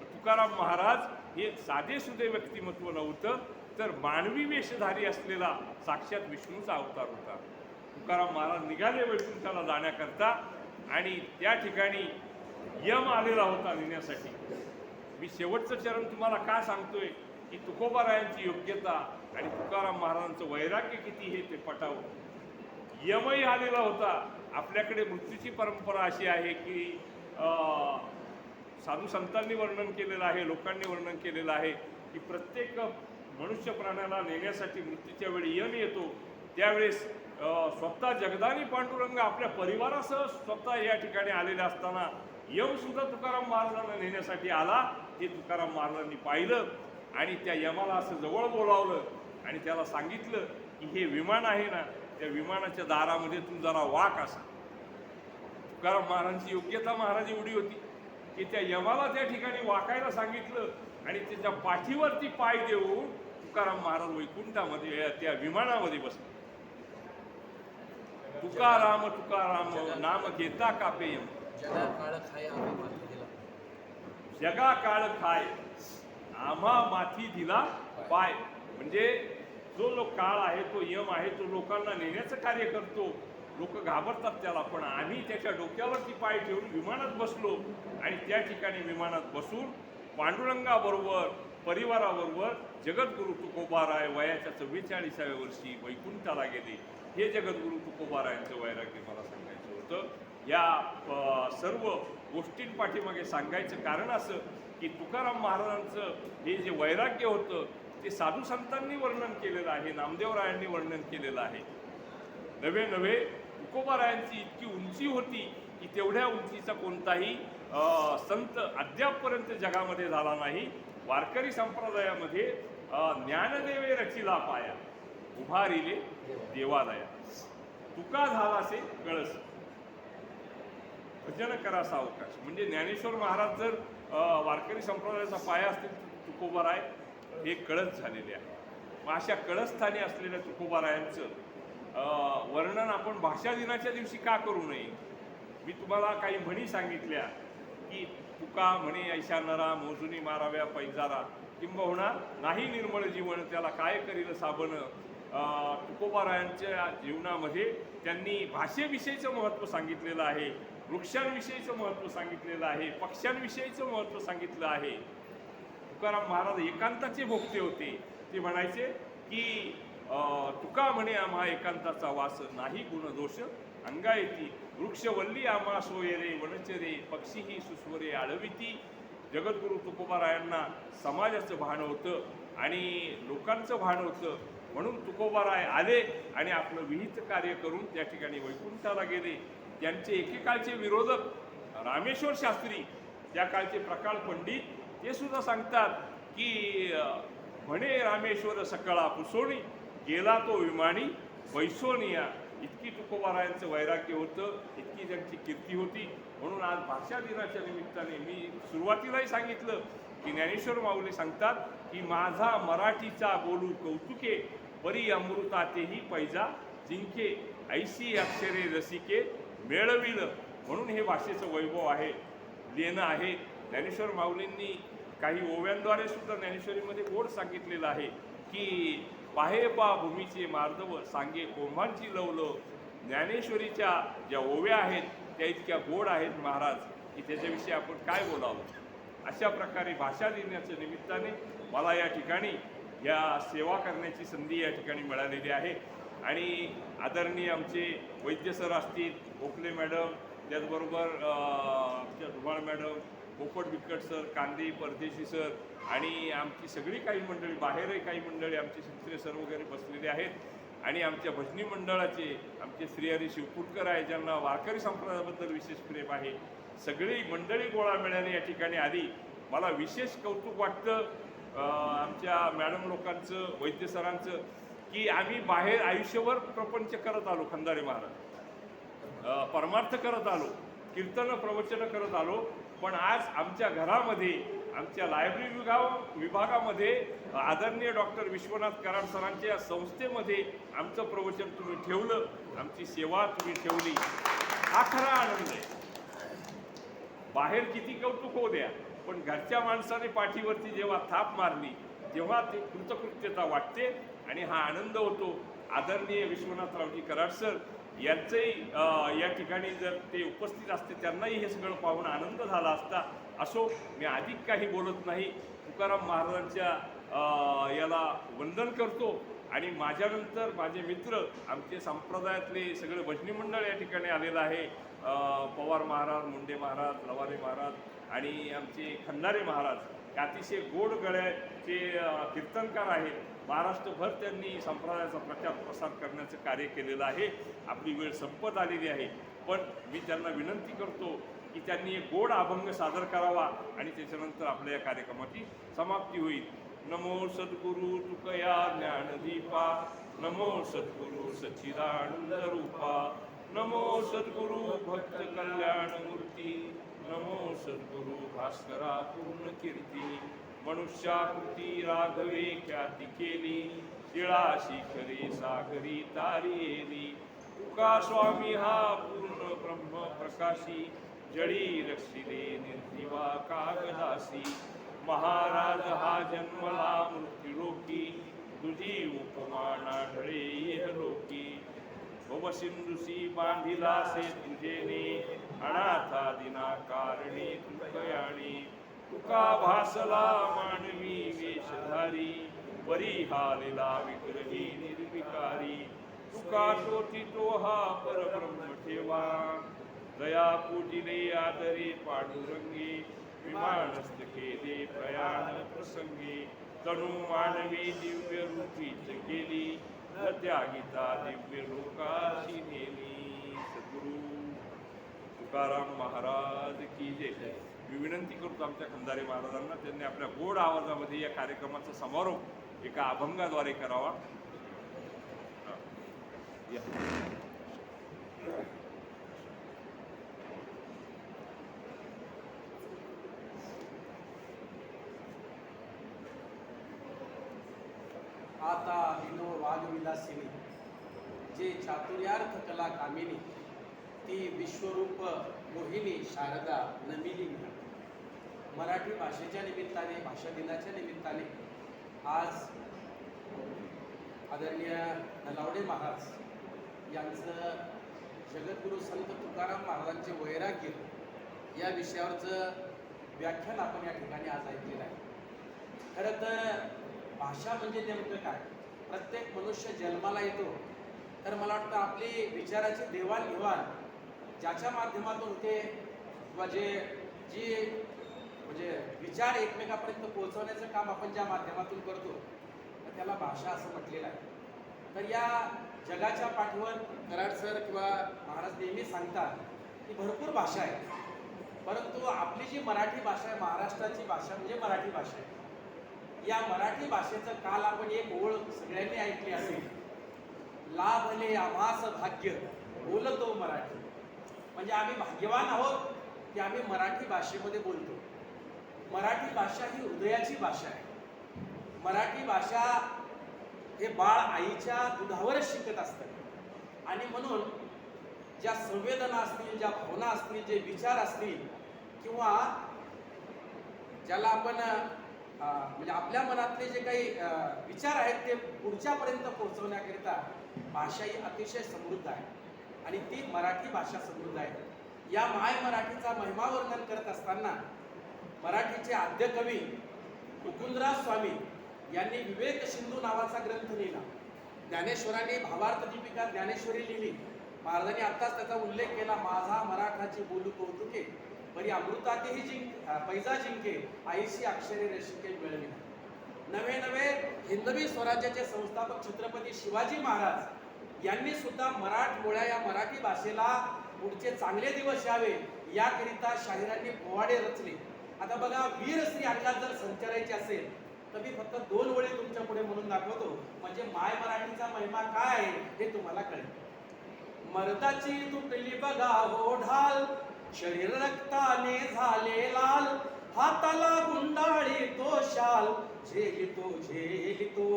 तुकाराम महाराज हे साधेसुधे व्यक्तिमत्व नव्हतं, तर मानवी वेशधारी असलेला साक्षात विष्णूचा अवतार होता. तुकाराम महाराज निघाले वैकुंठाला जाण्याकरता आणि त्या ठिकाणी यम आलेला होता नेण्यासाठी. मी शेवटचं चरण तुम्हाला का सांगतोय की तुकोबारायांची योग्यता आणि तुकाराम महाराजांचं वैराग्य किती हे ते पटावं. यमही आलेला होता. आपल्याकडे मृत्यूची परंपरा अशी आहे की साधू संतांनी वर्णन केलेलं आहे, लोकांनी वर्णन केलेलं आहे की प्रत्येक मनुष्य प्राण्याला नेण्यासाठी मृत्यूच्या वेळी यम येतो. त्यावेळेस स्वतः जगदानी पांडुरंग आपल्या परिवारासह स्वतः या ठिकाणी आलेले असताना यम सुद्धा तुकाराम महाराजांना नेण्यासाठी आला. हे तुकाराम महाराजांनी पाहिलं आणि त्या यमाला असं जवळ बोलावलं आणि त्याला सांगितलं की हे विमान आहे ना, त्या विमानाच्या दारामध्ये तू जरा वाक असा. तुकाराम महाराजांची योग्यता महाराज एवढी होती की त्या यमाला त्या ठिकाणी वाकायला सांगितलं आणि त्याच्या पाठीवरती पाय देऊन तुकाराम महाराज वैकुंठामध्ये त्या विमानामध्ये बसले. तुकाराम तुकाराम नाम घेता कापे यम, जगा काळ खाय आम्ही माथी दिला, जगा काळ खाय आम्हा माथी दिला पाय. म्हणजे जो लोक काळ आहे, तो यम आहे, तो लोकांना नेण्याचं कार्य करतो. लोक घाबरतात त्याला, पण आम्ही त्याच्या डोक्यावरती पाय ठेवून विमानात बसलो आणि त्या ठिकाणी विमानात बसून पांडुरंगाबरोबर परिवाराबरोबर जगद्गुरु तुकोबाराय वयाच्या 44व्या वर्षी वैकुंठाला गेले. हे जगद्गुरु तुकोबारायांचं वैराग्य मला सांगायचं होतं. या सर्व गोष्टींपाठीमागे सांगायचं कारण असं की तुकाराम महाराजांचं हे जे वैराग्य होतं ते साधू संतांनी वर्णन केलेलं आहे, नामदेवरायांनी वर्णन केलेलं आहे. नवे नवे तुकोबारायांची इतकी उंची होती की तेवढ्या उंचीचा कोणताही संत अद्यापपर्यंत जगामध्ये झाला नाही. वारकरी संप्रदायामध्ये ज्ञानदेवे रचिला पाया, उभारिले देवालया, तुका झालासे कळस, भजन करा सावकाश. म्हणजे ज्ञानेश्वर महाराज जर वारकरी संप्रदायाचा पाया असतील तुकोबाराय, हे कळस झालेले आहे. मग अशा कळस्थानी असलेल्या तुकोबारायांचं वर्णन आपण भाषा दिनाच्या दिवशी का करू नये? मी तुम्हाला काही म्हणी सांगितल्या की तुका म्हणे ऐशा नरा मोजुनी माराव्या पैजारा, किंबहुना नाही निर्मळ जीवन त्याला काय करील साबण. तुकोबारायांच्या जीवनामध्ये त्यांनी भाषेविषयीचं महत्त्व सांगितलेलं आहे, वृक्षांविषयीचं महत्त्व सांगितलेलं आहे, पक्ष्यांविषयीचं महत्त्व सांगितलं आहे. तुकाराम महाराज एकांताचे भोगते होते. ते म्हणायचे की तुका म्हणे आम्हा एकांताचा वास, नाही गुण दोष अंगा येती. वृक्षवल्ली आम्हा सोयरे वनचरे, पक्षीही सुस्वरे आळविती. जगद्गुरू तुकोबारायांना समाजाचं भान होतं आणि लोकांचं भान होतं. म्हणून तुकोबाराय आले आणि आपलं विहित कार्य करून त्या ठिकाणी वैकुंठाला गेले. त्यांचे एकेकाळचे विरोधक रामेश्वर शास्त्री, त्या काळचे प्रकाळ पंडित, ते सुद्धा सांगतात की म्हणे रामेश्वर सकळा पुसोणी, गेला तो विमानी बैसोनिया. इतकी तुकोबारायांचं वैराग्य होतं, इतकी त्यांची कीर्ती होती. म्हणून आज भाषा दिनाच्या निमित्ताने मी सुरुवातीलाही सांगितलं की ज्ञानेश्वर माऊली सांगतात की माझा मराठीचा बोलू कौतुके, परी अमृतातेही पैजा जिंके, ऐशी अक्षरे रसिके मेळविल. म्हणून हे भाषेचं वैभव आहे, लेणं आहे. ज्ञानेश्वर माऊलींनी काही ओव्यांद्वारे सुद्धा ज्ञानेश्वरीमध्ये गोड सांगितलेलं आहे की पाहे पा भूमीचे मार्दव, सांगे कोंभांची लवलो. ज्ञानेश्वरीच्या ज्या ओव्या आहेत त्या इतक्या गोड आहेत महाराज की त्याच्याविषयी आपण काय बोलावं. अशा प्रकारे भाषा दिनाच्या निमित्ताने मला या ठिकाणी या सेवा करण्याची संधी या ठिकाणी मिळालेली आहे. आणि आदरणीय आमचे वैद्य सर असतील, गोखले मॅडम, त्याचबरोबर आमच्या धुमाळ मॅडम, पोपट बिकट सर, कांदे परदेशी सर आणि आमची सगळी काही मंडळी, बाहेरही काही मंडळी आमचे शिंत्रे सर वगैरे बसलेले आहेत. आणि आमच्या भजनी मंडळाचे आमचे श्रीहरी शिवपुटकर आहे, ज्यांना वारकरी संप्रदायाबद्दल विशेष प्रेम आहे. सगळी मंडळी गोळा मिळाली या ठिकाणी आली. मला विशेष कौतुक वाटतं आमच्या मॅडम लोकांचं, वैद्य सरांचं, की आम्ही बाहेर आयुष्यभर प्रपंच करत आलो, खंदारे महाराज परमार्थ करत आलो, कीर्तन प्रवचनं करत आलो. पण आज आमच्या घरामध्ये, आमच्या लायब्ररी विभागामध्ये आदरणीय डॉक्टर विश्वनाथ कराड सरांच्या संस्थेमध्ये आमचं प्रवचन तुम्ही ठेवलं, आमची सेवा तुम्ही ठेवली. हा खरा आनंद आहे. बाहेर किती कौतुक होऊ द्या, पण घरच्या माणसाने पाठीवरती जेव्हा थाप मारली तेव्हा ते कृतकृत्यता वाटते आणि हा आनंद होतो. आदरणीय विश्वनाथरावजी कराड सर यांचंही या ठिकाणी जर ते उपस्थित असते त्यांनाही हे सगळं पाहून आनंद झाला असता. असो, मी अधिक काही बोलत नाही. तुकाराम महाराजांच्या याला वंदन करतो आणि माझ्यानंतर माझे मित्र, आमचे संप्रदायातले सगळे भजनी मंडळ या ठिकाणी आलेलं आहे. पवार महाराज, मुंडे महाराज, लवारे महाराज आणि आमचे खंडारे महाराज हे अतिशय गोड गळ्याचे कीर्तनकार आहेत. महाराष्ट्रभर त्यांनी संप्रदायाचा प्रचार प्रसार करण्याचं कार्य केलेलं आहे. आपली वेळ संपत आलेली आहे, पण मी त्यांना विनंती करतो की त्यांनी एक गोड अभंग सादर करावा आणि त्याच्यानंतर आपल्या या कार्यक्रमाची समाप्ती होईल. नमो सद्गुरु तुकया ज्ञानदीपा, नमो सद्गुरु सच्चिदानंद रूपा, नमो सद्गुरु भक्त कल्याण मूर्ती, नमो सद्गुरु भास्करा पूर्ण कीर्ती. मनुष्याकृती राघवे ख्याती केली, शिळा शिखरे सागरी तारियेली. तुका स्वामी हा पूर्ण ब्रह्म प्रकाशी, जळी रक्षिले निर्दिवा कागदासी. महाराज हा जन्मला मृत्युलोकी, तुझी उपमा नाढळे लोकी. भवसिंधुसी बांधिला से तुझेने, अनाथा दिना कारणे तुकयाणी. तुका भासला मानवी वेशधारी, परी हालेला विग्रही निर्विकारी. तुका शोधितो हा परब्रह्म ठेवा, दया पूजिले आदरे पांडुरंगी. विमानस्थ केले प्रयाण प्रसंगी, तनु मानवी दिव्य रूपीच केली. त्यागिता दिव्य लोकाशी नेली. सद्गुरु तुकाराम महाराज की जय. मी विनंती करतो आमच्या खंदारे महाराजांना, त्यांनी आपल्या गोड आवाजामध्ये या कार्यक्रमाचा समारोप एका अभंगाद्वारे करावा. आता विनो वागविलासिनी, जे चातुर्यार्थ कला कामिनी, ती विश्वरूप मोहिनी शारदा नमिनी. मराठी भाषेच्या निमित्ताने, भाषा दिनाच्या निमित्ताने आज आदरणीय नलावडे महाराज यांचं जगद्गुरू संत तुकाराम महाराजांचे वैराग्य या विषयावरचं व्याख्यान आपण या ठिकाणी आज ऐकलेलं आहे. खरं तर भाषा म्हणजे नेमकं काय? प्रत्येक मनुष्य जन्माला येतो तर मला वाटतं आपली विचाराची देवाणघेवाण ज्याच्या माध्यमातून होते किंवा जी म्हणजे विचार एकमेकापर्यंत पोहोचवण्याचं काम आपण ज्या माध्यमातून करतो तर त्याला भाषा असं म्हटलेलं आहे. तर या जगाच्या पाठीवर कराड सर किंवा महाराज नेहमी सांगतात की भरपूर भाषा आहे, परंतु आपली जी मराठी भाषा आहे, महाराष्ट्राची भाषा म्हणजे मराठी भाषा आहे. या मराठी भाषेचं काल आपण एक ओळ सगळ्यांनी ऐकली असेल, लाभले आम्हास भाग्य बोलतो मराठी. म्हणजे आम्ही भाग्यवान आहोत की आम्ही मराठी भाषेमध्ये बोलतो. मराठी भाषा ही हृदयाची भाषा आहे. मराठी भाषा हे बाळ आईच्या दुधावरच शिकत असतं आणि म्हणून ज्या संवेदना असतील, ज्या भावना असतील, जे विचार असतील किंवा ज्याला आपण म्हणजे आपल्या मनातले जे काही विचार आहेत ते पुढच्यापर्यंत पोहोचवण्याकरिता भाषा ही अतिशय समृद्ध आहे आणि ती मराठी भाषा समृद्ध आहे. या माय मराठीचा महिमा वर्णन करत असताना मराठीचे आद्य कवी मुकुंदराज स्वामी यांनी विवेक सिंधू नावाचा ग्रंथ लिहिला. ज्ञानेश्वरांनी भावार्थ दीपिका ज्ञानेश्वरी लिहिली. महाराजांनी आत्ताच त्याचा उल्लेख केला, माझा मराठाची बोलू कौतुके बरी अमृतातेही पैजा जिंके आईशी अक्षरे रसिके मिळविली. नवे नवे हिंदवी स्वराज्याचे संस्थापक छत्रपती शिवाजी महाराज यांनी सुद्धा मराठमोळ्या या मराठी भाषेला पुढचे चांगले दिवस यावे याकरिता शाहिरांनी पोवाडे रचले. आता बघा, वीर श्री अंगात जर संचारायचे असेल तर मी फक्त 2 ओळी तुमच्या पुढे म्हणून दाखवतो, म्हणजे माय मराठीचा महिमा काय आहे हे तुम्हाला कळेल. मर्दाची तुटली बघा हो ढाल, शरीर रक्ताने झाले लाल, हाताला गुंडाळी तो शाल, झेलितो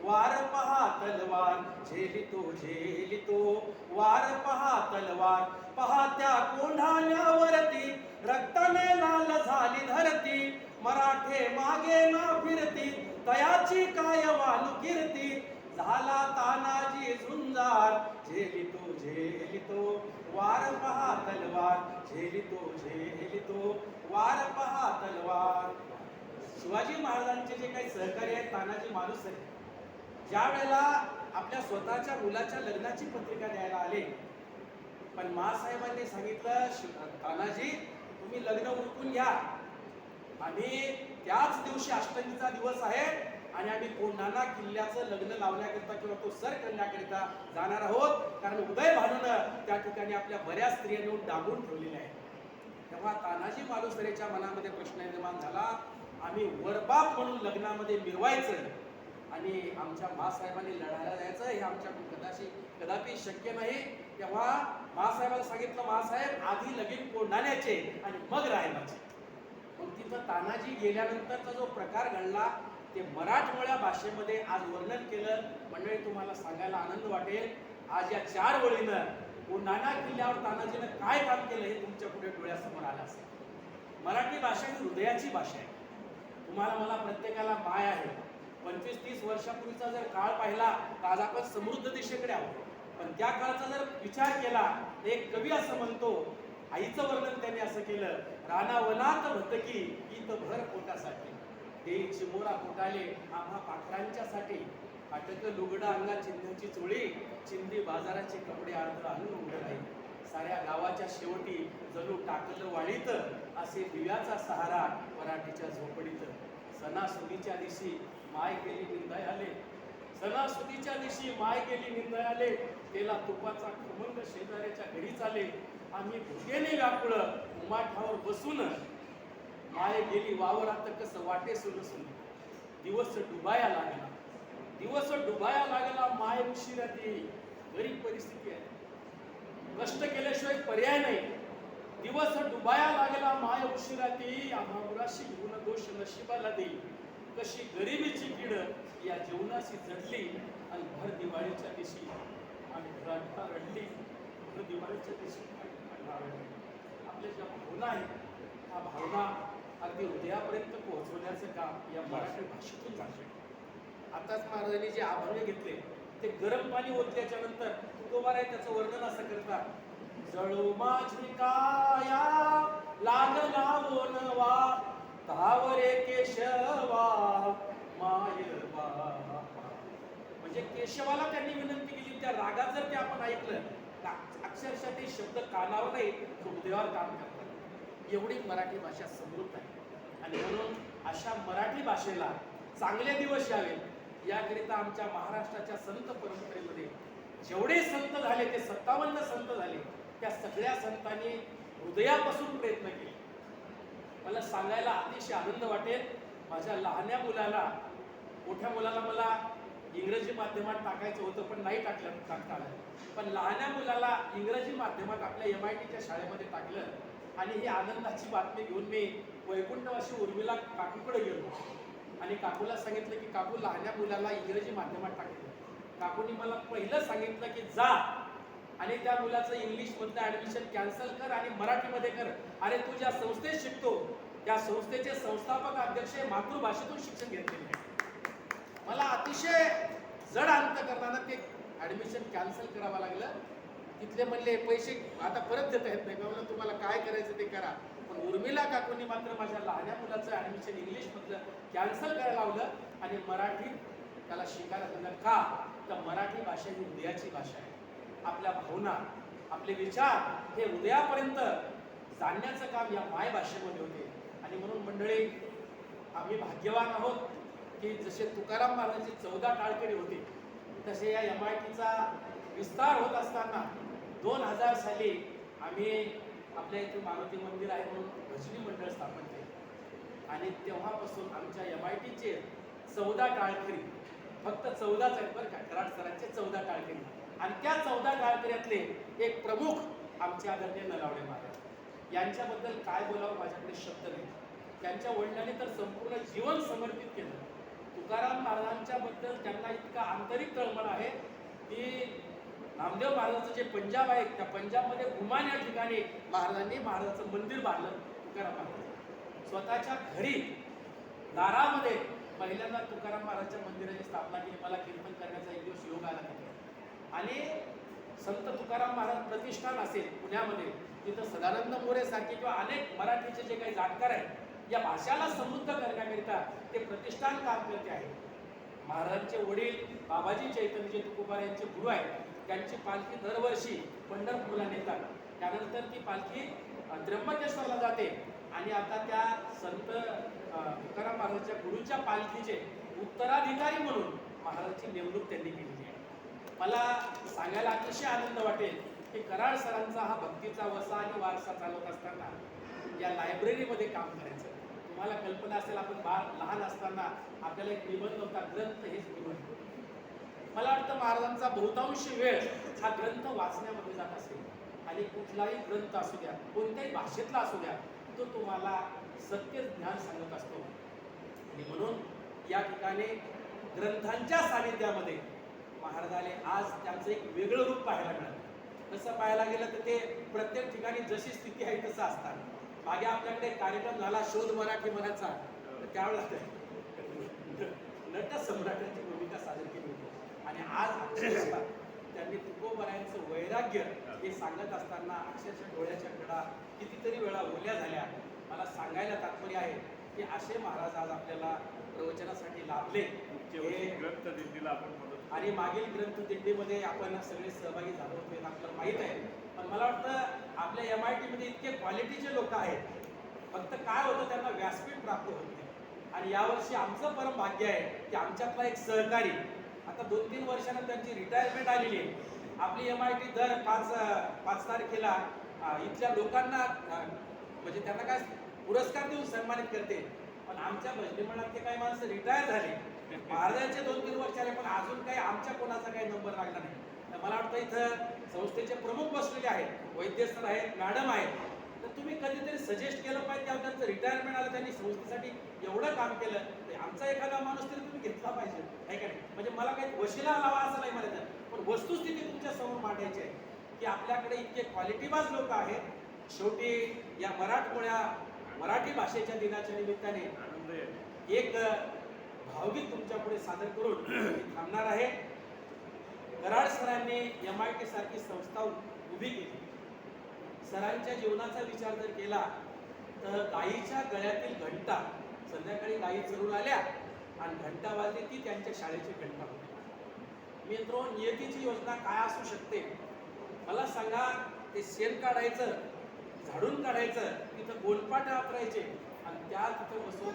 वार पहा तलवार, झेलितो वार पहा तलवार, पहा त्या कोंढाण्यावरती रक्ताने लाल झाली धरती, मराठे मागे ना फिरती, तयाची काय वालू कीर्ती, झाला तानाजी झुंजार, झेलितो वार पहा तलवार, झेलितो वार पहा तलवार. शिवाजी महाराजांचे जे काही सहकारी आहेत, तानाजी मालुसरे, ज्या वेळेला आपल्या स्वतःच्या मुलाच्या लग्नाची पत्रिका द्यायला आले, पण मासाहेबांनी सांगितलं, तानाजी तुम्ही लग्न उरकून घ्या, आम्ही त्याच दिवशी अष्टमीचा दिवस आहे आणि आम्ही कोंढाणा किल्ल्याचं लग्न लावण्याकरिता किंवा तो सर करण्याकरिता जाणार आहोत, कारण उदय भानून त्या ठिकाणी आपल्या बऱ्याच स्त्रियांनी डांबून ठेवलेल्या आहेत. तेव्हा तानाजी मालुसरेच्या मनामध्ये प्रश्न निर्माण झाला, आम्ही वरबाप म्हणून लग्नामध्ये मिरवायचं आणि आमच्या मासाहेबांनी लढायला जायचं हे आमच्याकडून कदापि शक्य नाही. तेव्हा मासाहेबांना सांगितलं, मासाहेब आधी लगीन कोंढाण्याचे आणि मग राहायचे. मग तिथं तानाजी गेल्यानंतरचा जो प्रकार घडला ते मराठमोळ्या भाषेमध्ये आज वर्णन केलं. मंडळी, तुम्हाला सांगायला आनंद वाटेल, आज या 4 ओळीनं कोंढाणा किल्ल्यावर तानाजीनं काय काम केलं हे तुमच्या पुढे डोळ्यासमोर आलं असेल. मराठी भाषा ही हृदयाची भाषा आहे. तुम्हाला मला प्रत्येकाला माय आहे. 25-30 वर्षापूर्वीचा जर काळ पाहिला तर आज आपण समृद्ध दिशेकडे आहोत, पण त्या काळाचा जर विचार केला तर एक कवी असं म्हणतो, आईचं वर्णन त्यांनी असं केलं, रानावनात भटकी गीत भर पोटासाठी, देई चिमोरा पोटाले आम्हा पाखरांच्यासाठी, फाटक लुगडं अंगात चिंध्याची चोळी, चिंदी बाजाराचे कपडे अर्ध अंग उघड राहील, साऱ्या गावाच्या शेवटी जणू टाकलं वाळीत, असे दिव्याचा सहारा मराठीच्या झोपडीत. सणासुदीच्या दिवशी माय गेली निंदायाले, सणासुदीच्या दिवशी माय गेली निंदायाले, तेला तुपाचा खमंग शेजाऱ्याच्या घरी चाले, आम्ही भुकेने व्याकुळ उमाठावर बसून, माय गेली वावरात कसं वाटे सुनसून, दिवस डुबाया लागला, दिवस डुबाया लागला, माय उशिरात येई, गरीब परिस्थिती आहे, कष्ट केल्याशिवाय पर्याय नाही, दिवस डुबाया लागला, माय उशिरात येई, आम्हा मुराशी घेऊन दोष नशिबाला देई, कशी गरिबीची कीड या जीवनाशी जडली आणि भर दिवाळीच्या दिवशी आम्ही घरात रडली. भर दिवाळीच्या दिवशी आपल्या ज्या भावना आहेत त्या भावना अगदी हृदयापर्यंत पोहोचवण्याचं काम या मराठी भाषेतून झालं. आताच महाराजांनी जे अभंग घेतले ते गरम पाणी ओतल्याच्या नंतर तुकोबार आहे त्याचं वर्णन असं करतात. जळू माझी काया लागला ओनवा धावरे केशवा मायरवा. म्हणजे केशवाला त्यांनी विनंती केली. त्या रागात जर ते आपण ऐकलं तर अक्षरशः ते शब्द कानावर नाही हृदयावर काम करतात. एवढी मराठी भाषा समृद्ध आहे आणि म्हणून अशा मराठी भाषेला चांगले दिवस यावेत याकरिता आमच्या महाराष्ट्राच्या संत परंपरेमध्ये जेवढे संत झाले ते 57 संत झाले. त्या सगळ्या संतांनी हृदयापासून प्रयत्न केले. मला सांगायला अतिशय आनंद वाटेल. माझ्या लहान्या मुलाला मोठ्या मुलाला मला इंग्रजी माध्यमात टाकायचं होतं पण नाही टाकता आलं. पण लहान्या मुलाला इंग्रजी माध्यमात आपल्या MITच्या शाळेमध्ये टाकलं आणि ही आनंदाची बातमी घेऊन मी वैकुंठवासी उर्मिला काकूकडे गेलो आणि काकूला सांगितलं की काकू लहान्या मुलाला इंग्रजी माध्यमात टाकलं. काकूनी मला पहिलं सांगितलं की जा आणि त्या मुलाचं इंग्लिशमधलं ॲडमिशन कॅन्सल कर आणि मराठीमध्ये कर. अरे तू ज्या संस्थेत शिकतो त्या संस्थेचे संस्थापक अध्यक्ष मातृभाषेतून शिक्षण घेतलेले आहे. मला अतिशय जड अंतकरणानं ते ॲडमिशन कॅन्सल करावं लागलं. तिथले म्हणले पैसे आता परत देता येत नाही. म्हणलं तुम्हाला काय करायचं ते करा. पण उर्मिला काकूंनी मात्र माझ्या लहान्या मुलाचं ॲडमिशन इंग्लिशमधलं कॅन्सल करायला लावलं आणि मराठीत त्याला शिकायला दिलं. का तर मराठी भाषा ही हृदयाची भाषा आहे. आपल्या भावना आपले विचार हे हृदयापर्यंत जाणण्याचं काम या मायभाषेमध्ये होते. आणि म्हणून मंडळी आम्ही भाग्यवान आहोत की जसे तुकाराम महाराजांची 14 टाळकरी होते तसे या MITचा विस्तार होत असताना 2000 साली आम्ही आपल्या इथे मारुती मंदिर आहे म्हणून भजनी मंडळ स्थापन केले आणि तेव्हापासून आमच्या MITचे 14 टाळकरी फक्त 14च आहेत बरं का. कराड सरांचे 14 टाळकरी आणि त्या 14 टाळकऱ्यातले एक प्रमुख आमचे आदरणीय नलावडे महाराज. यांच्याबद्दल काय बोलावं माझ्याकडे शब्द नाही. त्यांच्या वडिलांनी तर संपूर्ण जीवन समर्पित केलं. तुकाराम महाराजांच्या बद्दल त्यांना इतका आंतरिक तळमळ आहे की नामदेव महाराजांचं जे पंजाब आहे त्या पंजाबमध्ये गुमान या ठिकाणी महाराजांनी महाराजांचं मंदिर बांधलं. तुकाराम महाराज स्वतःच्या घरी दारामध्ये पहिल्यांदा तुकाराम महाराजांच्या मंदिराची स्थापना केली. मला कीर्तन करण्याचा एक दिवस योग आला तिथे आणि संत तुकाराम महाराज प्रतिष्ठान असेल पुण्यामध्ये तिथं सदानंद मोरे सारखे किंवा अनेक मराठीचे जे काही जाणकार आहेत या भाषाला समृद्ध करण्याकरिता ते प्रतिष्ठान काम करते आहे. महाराजांचे वडील बाबाजी चैतन्य तुकोबार यांचे गुरु आहेत. त्यांची पालखी दरवर्षी पंढरपूरला नेतात. त्यानंतर ती पालखी त्र्यंबकेश्वरला जाते आणि आता त्या संत तुकाराम महाराजांच्या गुरुच्या पालखीचे उत्तराधिकारी म्हणून महाराजांची नेमणूक त्यांनी केलेली आहे. मला सांगायला अतिशय आनंद वाटेल की कराड सरांचा हा भक्तीचा वसा आणि वारसा चालवत असताना या लायब्ररीमध्ये काम करायचं. तुम्हाला कल्पना असेल आपण लहान असताना आपल्याला एक निबंध होता ग्रंथ हेच निबंध. मला वाटतं महाराजांचा बहुतांश वेळ हा ग्रंथ वाचण्यामध्ये जात असेल आणि कुठलाही ग्रंथ असू द्या कोणत्याही भाषेतला असू द्या तो तुम्हाला सत्य ज्ञान सांगत असतो. आणि म्हणून या ठिकाणी ग्रंथांच्या सानिध्यामध्ये महाराजांनी आज त्यांचं एक वेगळं रूप पाहायला मिळालं. तसं पाहायला गेलं तर ते प्रत्येक ठिकाणी जशी स्थिती आहे तसं असतात. मागे आपल्याकडे एक कार्यक्रम झाला शोध मराठी मनाचा तर त्यावेळेला नट सम्राटांची भूमिका सादर केली होती आणि आज अक्षरशः त्यांनी तुकोबारायांचं वैराग्य हे सांगत असताना अक्षरशः डोळ्याच्या कडा कितीतरी वेळा ओल्या झाल्या. मला सांगायला तात्पर्य आहे की असे महाराज आज आपल्याला प्रवचनासाठी लाभले. ग्रंथ दिंडीला आपण मदत आणि मागील ग्रंथ दिंडीमध्ये आपण सगळे सहभागी झालो होतो हे आपल्याला माहीत आहे. पण मला वाटतं आपल्या MIT मध्ये इतके क्वालिटीचे लोक आहेत. फक्त काय होतं त्यांना व्यासपीठ प्राप्त होत नाही. आणि यावर्षी आमचं परम भाग्य आहे की आमच्यातला एक सहकारी आता 2-3 वर्षानं त्यांची रिटायरमेंट आलेली आहे. आपली MIT दर 5 तारखेला इथल्या लोकांना म्हणजे त्यांना काय पुरस्कार देऊन सन्मानित करते. पण आमच्या भजनी मंडळात ते काही माणसं रिटायर झाले. महाराजांचे 2-3 वर्ष आले पण अजून काही आमच्या कोणाचा काही नंबर लागला नाही. तर मला वाटतं इथं संस्थेचे प्रमुख बसलेले आहेत, वैद्य सर आहेत, मॅडम आहेत. तर तुम्ही कधीतरी सजेस्ट केलं पाहिजे, तेव्हा त्यांचं रिटायरमेंट आलं, त्यांनी संस्थेसाठी एवढं काम केलं, तर आमचा एखादा माणूस तरी तुम्ही घेतला पाहिजे, आहे का नाही? म्हणजे मला काही वशिला लावा असं नाही म्हणायचं, पण वस्तुस्थिती तुमच्या समोर मांडायची आहे की आपल्याकडे इतके क्वालिटीबाज लोक आहेत. शेवटी या मराठी भाषेच्या दिनाच्या निमित्ताने आनंद आहे. एक भावगीत तुमच्या पुढे सादर करून मी थांबणार आहे. कराड सरांनी MIT सारखी संस्था उभी केली. सरांच्या जीवनाचा विचार जर केला तर गायीच्या गळ्यातील घंटा, संध्याकाळी गायी चरून आल्या आणि घंटा वाजली ती त्यांच्या शाळेची घंटा होती. मित्रो, नियतीची योजना काय असू शकते? मला सांगा, ते शेण काढायचं, झाडून काढायचं, तिथं गोलपाट वापरायचे आणि त्या तिथं बसून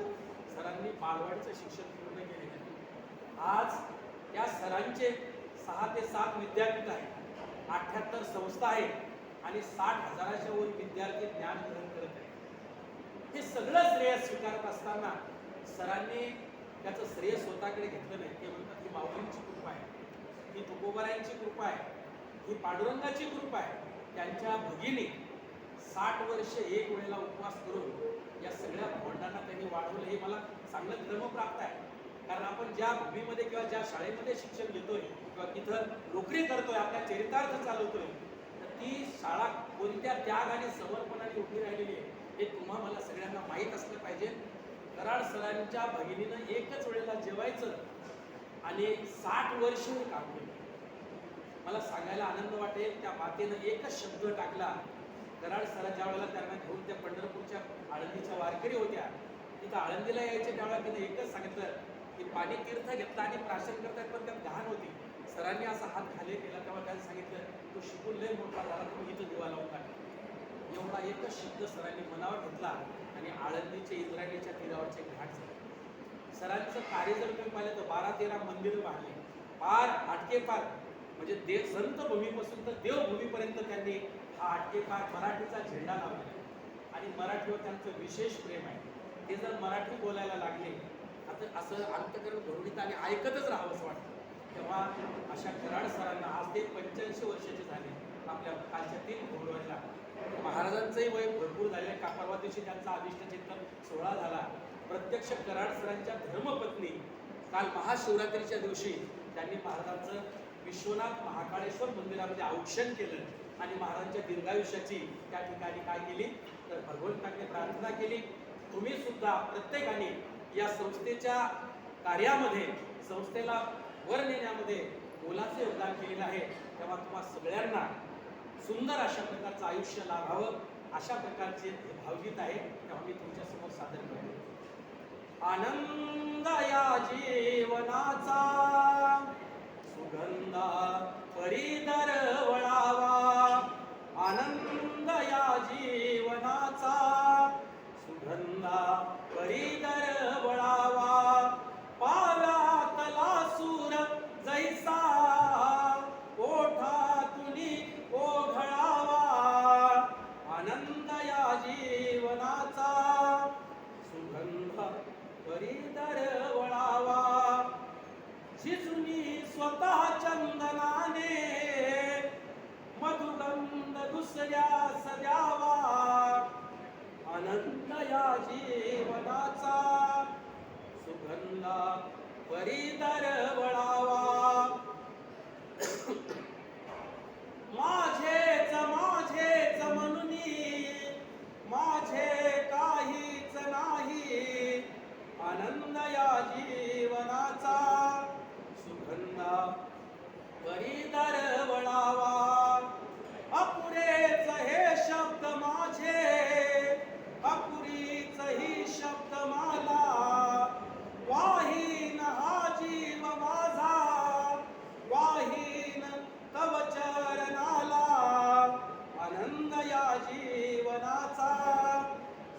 सरांनी बालवाडीचं शिक्षण पूर्ण केलेलं आहे. आज त्या सरांचे 6 ते 7 विद्यापीठ आहेत, 78 संस्था आहेत आणि 60,000च्या वर विद्यार्थी ज्ञान ग्रहण करत आहेत. हे सगळं श्रेय स्वीकारत असताना सरांनी त्याचं श्रेय स्वतःकडे घेतलं नाही. ते म्हणतात ही माऊलींची कृपा आहे, ही तुकोबारायांची कृपा आहे, ही पांडुरंगाची कृपा आहे. त्यांच्या भगिनी 60 वर्ष एक वेळेला उपवास करून या सगळ्या भावंडांना त्यांनी वाढवलं. हे मला चांगलं क्रमप्राप्त आहे. कारण आपण ज्या भूमीमध्ये किंवा ज्या शाळेमध्ये शिक्षण घेतोय किंवा तिथं नोकरी करतोय, आपल्या चरितार्थ चालवतोय, तर ती शाळा कोणत्या त्याग आणि समर्पणाने उभी राहिलेली आहे हे तुम्हा मला सगळ्यांना माहीत असलं पाहिजे. कराड सरांच्या भगिनीनं एकच वेळेला जेवायचं आणि 60 वर्ष हे काम केलं. मला सांगायला आनंद वाटेल, त्या मातेनं एकच शब्द टाकला. कराड सरा ज्या वेळेला त्यांना घेऊन त्या पंढरपूरच्या आळंदीच्या वारकरी होत्या, तिथं आळंदीला यायच्या त्यावेळेला तिने एकच सांगितलं की पाणी तीर्थ घेतला आणि प्राशन करतात, पण त्यात घाण होती. सरांनी असा हात खाली केला तेव्हा त्यांनी सांगितलं, तो शिकून लय मोठा झाला, तुम्ही इथं दिवा लावून टाका. एवढा एकच शब्द सरांनी मनावर घेतला आणि आळंदीचे इंद्रायणीच्या तीरावरचे घाट झाले. सरांचं कार्य जर तुम्ही पाहिलं तर 12-13 मंदिरं बांधली, पार आटकेपार, म्हणजे संत भूमीपासून तर देवभूमीपर्यंत त्यांनी हा आटकेपार मराठीचा झेंडा लावला आणि मराठीवर त्यांचं विशेष प्रेम आहे. ते जर मराठी बोलायला लागले आता असं अंतकरण घडून आणि ऐकतच राहावं असं वाटतं. तेव्हा अशा कराड सरांना आज ते 85 वर्षाचे झाले. आपल्या कालच्या 3 फेब्रुवारीला महाराजांचंही वय भरपूर झाले. का परवा दिवशी त्यांचा अभिष्ट चिंतन सोहळा झाला. प्रत्यक्ष कराड सरांच्या धर्मपत्नी काल महाशिवरात्रीच्या दिवशी त्यांनी महाराजांचं विश्वनाथ महाकाळेश्वर मंदिरामध्ये औक्षण केलं आणि महाराजांच्या दीर्घायुष्याची त्या ठिकाणी काय केली तर भगवंतांनी प्रार्थना केली. तुम्ही सुद्धा प्रत्येकाने या संस्थेच्या कार्यामध्ये, संस्थेला वर नेण्यामध्ये मोलाचे योगदान केलेलं आहे. तेव्हा तुम्हा सगळ्यांना सुंदर अशा प्रकारचं आयुष्य लाभावं अशा प्रकारचे भावगीत आहे. तेव्हा मी तुमच्यासमोर सादर करतो. आनंद या जीवनाचा सुगंधा परिदर वळावा, आनंद या जीवनाचा सुगंधा परिदर वळावा, पाव्यातला सूर जैसा ओठातुनी ओघळावा, आनंद या जीवनाचा सुगंध परिदर वळावा, शिजुनी स्वतः चंदनाने मधुगंध दुसऱ्यास द्यावा, आनंद या जीवनाचा सुगंध परिदर वळावा, माझेच माझेच म्हणुनी माझे काहीच नाही, आनंद या जीवनाचा सुगंध परिदर वळावा, अपुरेच हे शब्द माझे, अपुरीच ही शब्द मला, वाहीन हा जीव माझा, वाहीन तव चरणाला, आनंद या जीवनाचा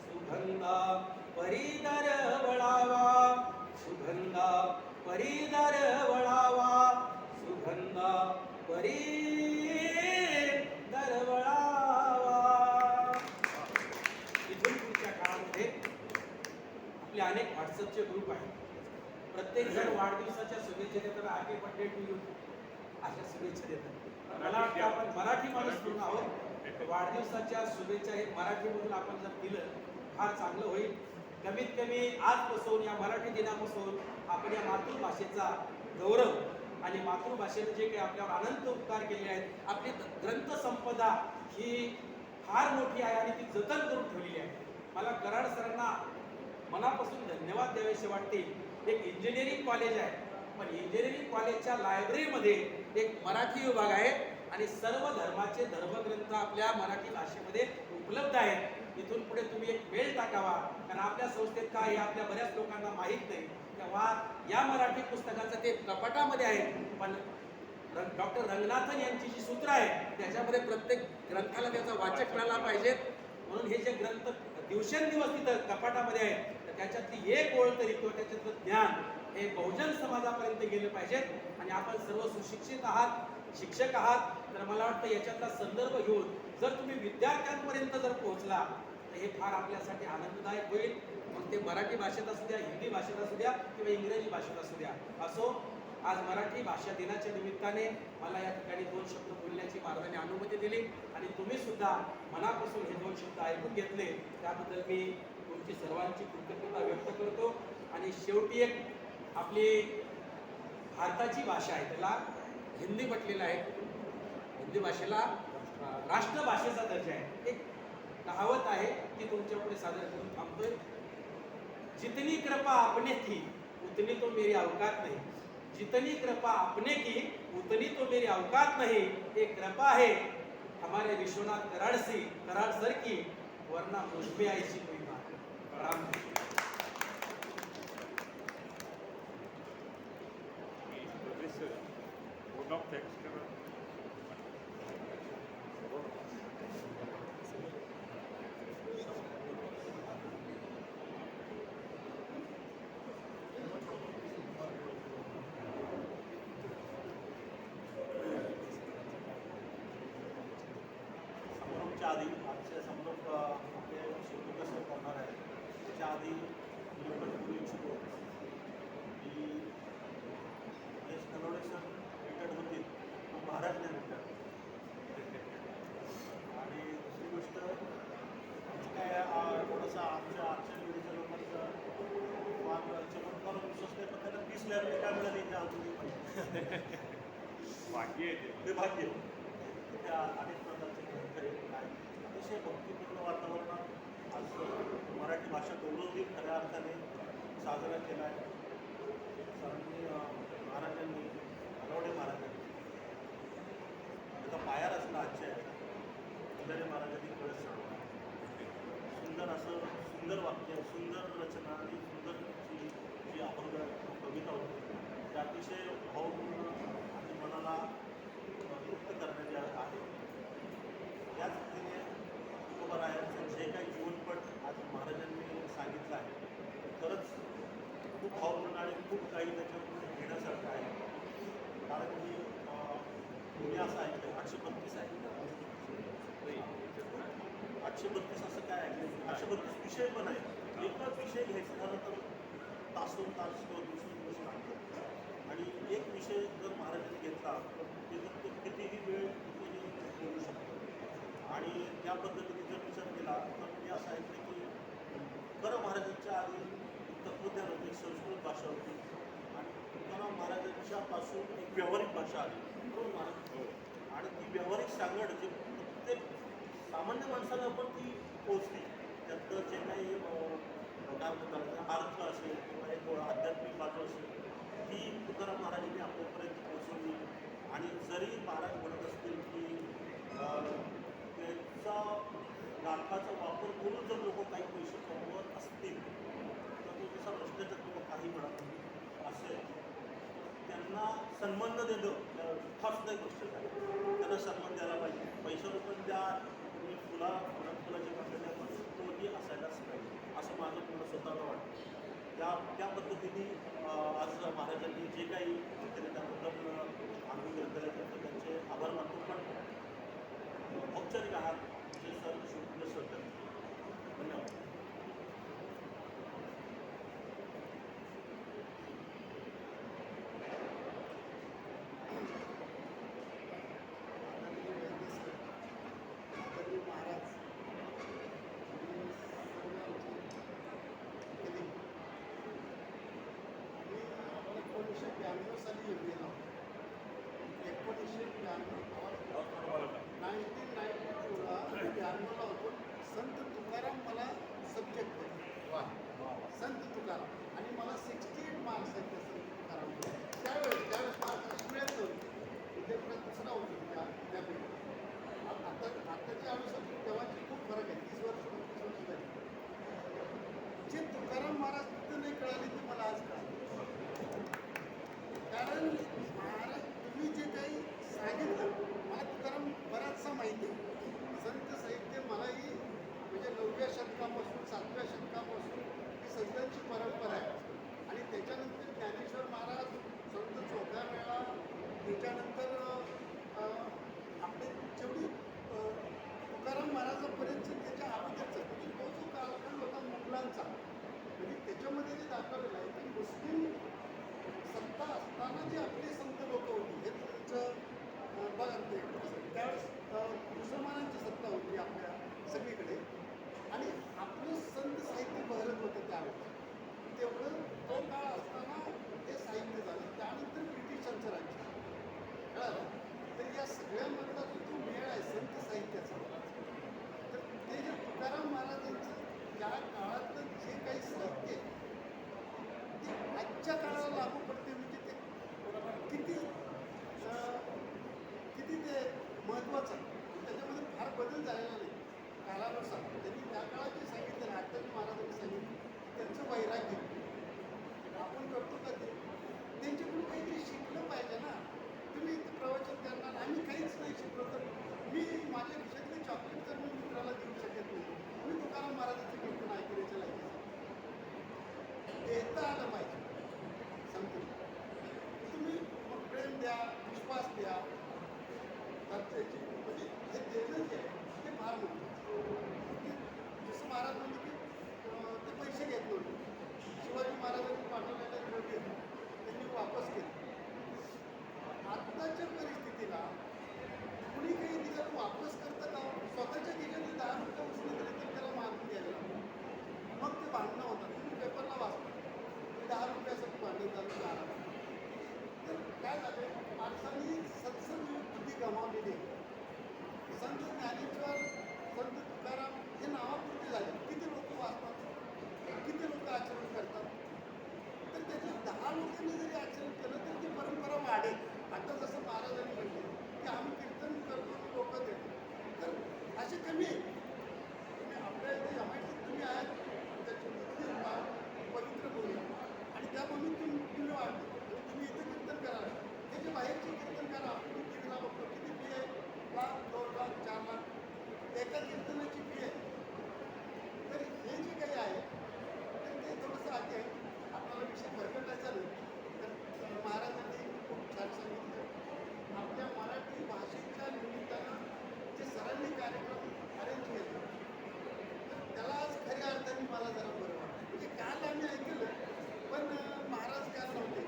सुगंध परिदर वळावा, सुगंध परिदर वळावा, सुगंध परिदर वळावा. इथून पुढच्या काळामध्ये आपले अनेक व्हॉट्सअपचे ग्रुप आहेत. प्रत्येक जण वाढदिवसाच्या शुभेच्छा देतात, हॅपी बर्थडे टू यू अशा शुभेच्छा देतात. मला वाटतं आपण मराठी माणूस पूर्ण आहोत वाढदिवसाच्या शुभेच्छा हे मराठीमधून आपण जर दिलं फार चांगलं होईल. कमीत कमी आजपासून या मराठी दिनापासून आपण या मातृभाषेचा गौरव आणि मातृभाषेने जे काही आपल्यावर अनंत उपकार केले आहेत, आपली ग्रंथ संपदा ही फार मोठी आहे आणि ती जतन करून ठेवलेली आहे. मला कराड सरांना मनापासून धन्यवाद द्यावेसे वाटते. एक इंजिनिअरिंग कॉलेज आहे, पण इंजिनिअरिंग कॉलेजच्या लायब्ररीमध्ये एक मराठी विभाग आहे आणि सर्व धर्माचे धर्मग्रंथ आपल्या मराठी भाषेमध्ये उपलब्ध आहेत. इथून पुढे तुम्ही एक मेल टाकावा, कारण आपल्या संस्थेत काय आहे आपल्या बऱ्याच लोकांना माहीत नाही. तेव्हा या मराठी पुस्तकाचं ते कपाटामध्ये आहे, पण डॉक्टर रंगनाथन यांची जी सूत्र आहे त्याच्यामध्ये प्रत्येक ग्रंथाला त्याचा वाचक मिळाला पाहिजे. म्हणून हे जे ग्रंथ दिवसेंदिवस तिथं कपाटामध्ये आहे, तर त्याच्यातली एक ओळ तरी किंवा त्याच्यातलं ज्ञान हे बहुजन समाजापर्यंत गेलं पाहिजेत. आणि आपण सर्व सुशिक्षित आहात, शिक्षक आहात, तर मला वाटतं याच्यातला संदर्भ घेऊन जर तुम्ही विद्यार्थ्यांपर्यंत जर पोहोचला तर हे फार आपल्यासाठी आनंददायक होईल. मग ते मराठी भाषेत असू द्या, हिंदी भाषेत असू द्या किंवा इंग्रजी भाषेत असू द्या. असो, आज मराठी भाषा दिनाच्या निमित्ताने मला या ठिकाणी 2 शब्द बोलण्याची महाराजांनी अनुमती दिली आणि तुम्ही सुद्धा मनापासून हे 2 शब्द ऐकून घेतले, त्याबद्दल मी तुमची सर्वांची कृतज्ञता व्यक्त करतो. आणि शेवटी एक आपली भारताची भाषा आहे, त्याला हिंदी म्हटलेलं आहे. हिंदी भाषेला राष्ट्रभाषेचा दर्जा आहे. एक कहावत आहे ती तुमच्या पुढे सादर करून थांबतोय. जितनी कृपा आपने की उतनी तो मेरी औकात नहीं, जितनी कृपा आपने की उतनी तो मेरी औकात नहीं. एक कृपा है हमारे विश्वनाथ कराड़ सर की, वरना मुझ में ऐसी कोई बात नहीं. राम बोर्ड ऑफ टॅक्स करा. समारोपच्या आधी आजचे समारोप आपले शेवटी कसं करणार आहे त्याच्या आधी मी एवढं बोलू इच्छितो की महेश नलवडे सर रिटायर्ड होतील, पण महाराज नाही रिटायर्ड. आणि दुसरी गोष्ट आमचं काय थोडंसं आजच्या पिढीच्या लोकांचं फार चमत्कार विश्वास नाही, पण त्यांना 20 लाख काय मिळाली त्या अजूनही पण बाकी आहे ते भाग्य. त्या अनेक प्रकारचे ग्रंथ आहेत काय अतिशय भक्तिपूर्ण वातावरणात आज मराठी भाषा गौरव दिन खऱ्या अर्थाने साजरा केला आहे. सरांनी महाराजांनी नलवडे महाराजांनी त्याचा पाया रचला आजच्या नलवडे महाराजांनी कळस सांगला. सुंदर असं सुंदर वाक्य, सुंदर रचना आणि सुंदर जी अभंग कविता होती ते अतिशय भावपूर्ण आणि मनाला तृप्त करण्याचे आहे. याच रीतीने तुकोबारायांचं जे काही जीवनपट आज महाराजांनी सांगितलं आहे खरंच खूप भावपूर्ण आणि खूप काही त्याच्यातून घेण्यासारखं आहे. कारण की मी असं ऐकलं 832 आहे, 832 असं काय ऐकलं, 832 विषय पण आहे. एकच विषय घ्यायचं झालं तर तासोन तास किंवा दिवस लागतो. आणि एक विषय जर महाराजांनी घेतला तर त्याच्यात तो कितीही वेळ कितीही बोलू शकतो. आणि त्या पद्धतीने जर विचार केला तर मी असं ऐकलं की तुकाराम महाराजांच्या आधी एक तत्त्वज्ञान होती, एक संस्कृत भाषा होती आणि तुकाराम महाराजांच्यापासून एक व्यावहारिक भाषा आली, बरोबर महाराज. आणि ती व्यावहारिक सांगड जी प्रत्येक सामान्य माणसाला पण ती पोचली. त्यातलं जे काही काय म्हणतात अर्थ असेल किंवा एक आध्यात्मिक बाजू असेल ती तुकाराम महाराजांनी आपल्यापर्यंत पोहोचवली. आणि जरी महाराज म्हणत असतील की त्याचा गाठाचा वापर करून जर लोक काही पैसे कमवत असतील तर तो जसा भ्रष्टाचार किंवा काही म्हणत असेल त्यांना सन्मान न देणं हा सुद्धा एक गोष्ट आहे. त्यांना सन्मान द्यायला पाहिजे. पैशावर पण त्या तुम्ही फुलाची कंपन्या तोही असायलाच पाहिजे असं माझं पूर्ण स्वतःला वाटतं. त्या पद्धतीने आज महाराजांनी जे काही केलं त्याबद्दल आम्ही ग्रंथालयातर्फे त्यांचे आभार मानतो. पण औपचारिक आहात जे सर शुक्ल सर धन्यवाद. नाही शिकलो तर मी माझ्या खिशातले चॉकलेट तर मी मित्राला देऊ शकत नाही. मी तुकाराम महाराजांचं कीर्तन ऐकण्याच्या लायकीचं. देता आलं पाहिजे समजून. तुम्ही मग प्रेम द्या, विश्वास द्या, तर त्याची म्हणजे हे देणं जे आहे ते फार महत्त्वाचं. जसं महाराज म्हणले की ते पैसे घेत नव्हते. शिवाजी महाराजांनी पाठवलेले द्रव्य त्यांनी वापस केले. आत्ताच्या परिस्थितीला कुणी काही दिलं वापस करतं का? स्वतःच्या खिशातले 10 रुपये उसने तरी तर त्याला मागून द्यायला लागतं. मग ते भांडणं होतात. तुम्ही पेपरला वाचता की 10 रुपयासाठी भांडण चालू झालं. तर काय झालं, माणसांनी सत्संग बुद्धी गमावलेली आहे. संत ज्ञानेश्वर, संत तुकाराम हे नावापुरते झाले. किती लोक वाचतात, किती लोक आचरण करतात. तर त्याचे 10 लोकांनी जरी आचरण केलं तर ती परंपरा वाढेल. आता जसं महाराजांनी म्हटले की आम्ही कीर्तन करतो आणि लोक देतो, तर असे कमी आहेत. तुम्ही आपल्या इथे एमआयटीत तुम्ही आहात, त्याची पवित्र बोलू आणि त्यामधून तुम्ही वाढतो आणि तुम्ही इथे कीर्तन करा. हे जे बाहेरचे कीर्तन करा, तुम्ही कीर्तनला बघतो किती फी आहे, 1,00,000, 2,00,000, 4,00,000 एका कीर्तनाची फी आहे. तर हे जे काही आहे तर ते थोडंसं आधी आहे. आपल्याला विषय भरकटायचा नाही तर महाराजांनी खूप छान सांगितलं. आपल्या मराठी भाषेच्या निमित्तानं जे सरांनी कार्यक्रम अरेंज केले तर त्याला आज खऱ्या अर्थाने मला जरा बरं वाटतं. म्हणजे काल आम्ही ऐकलं पण महाराज काल नव्हते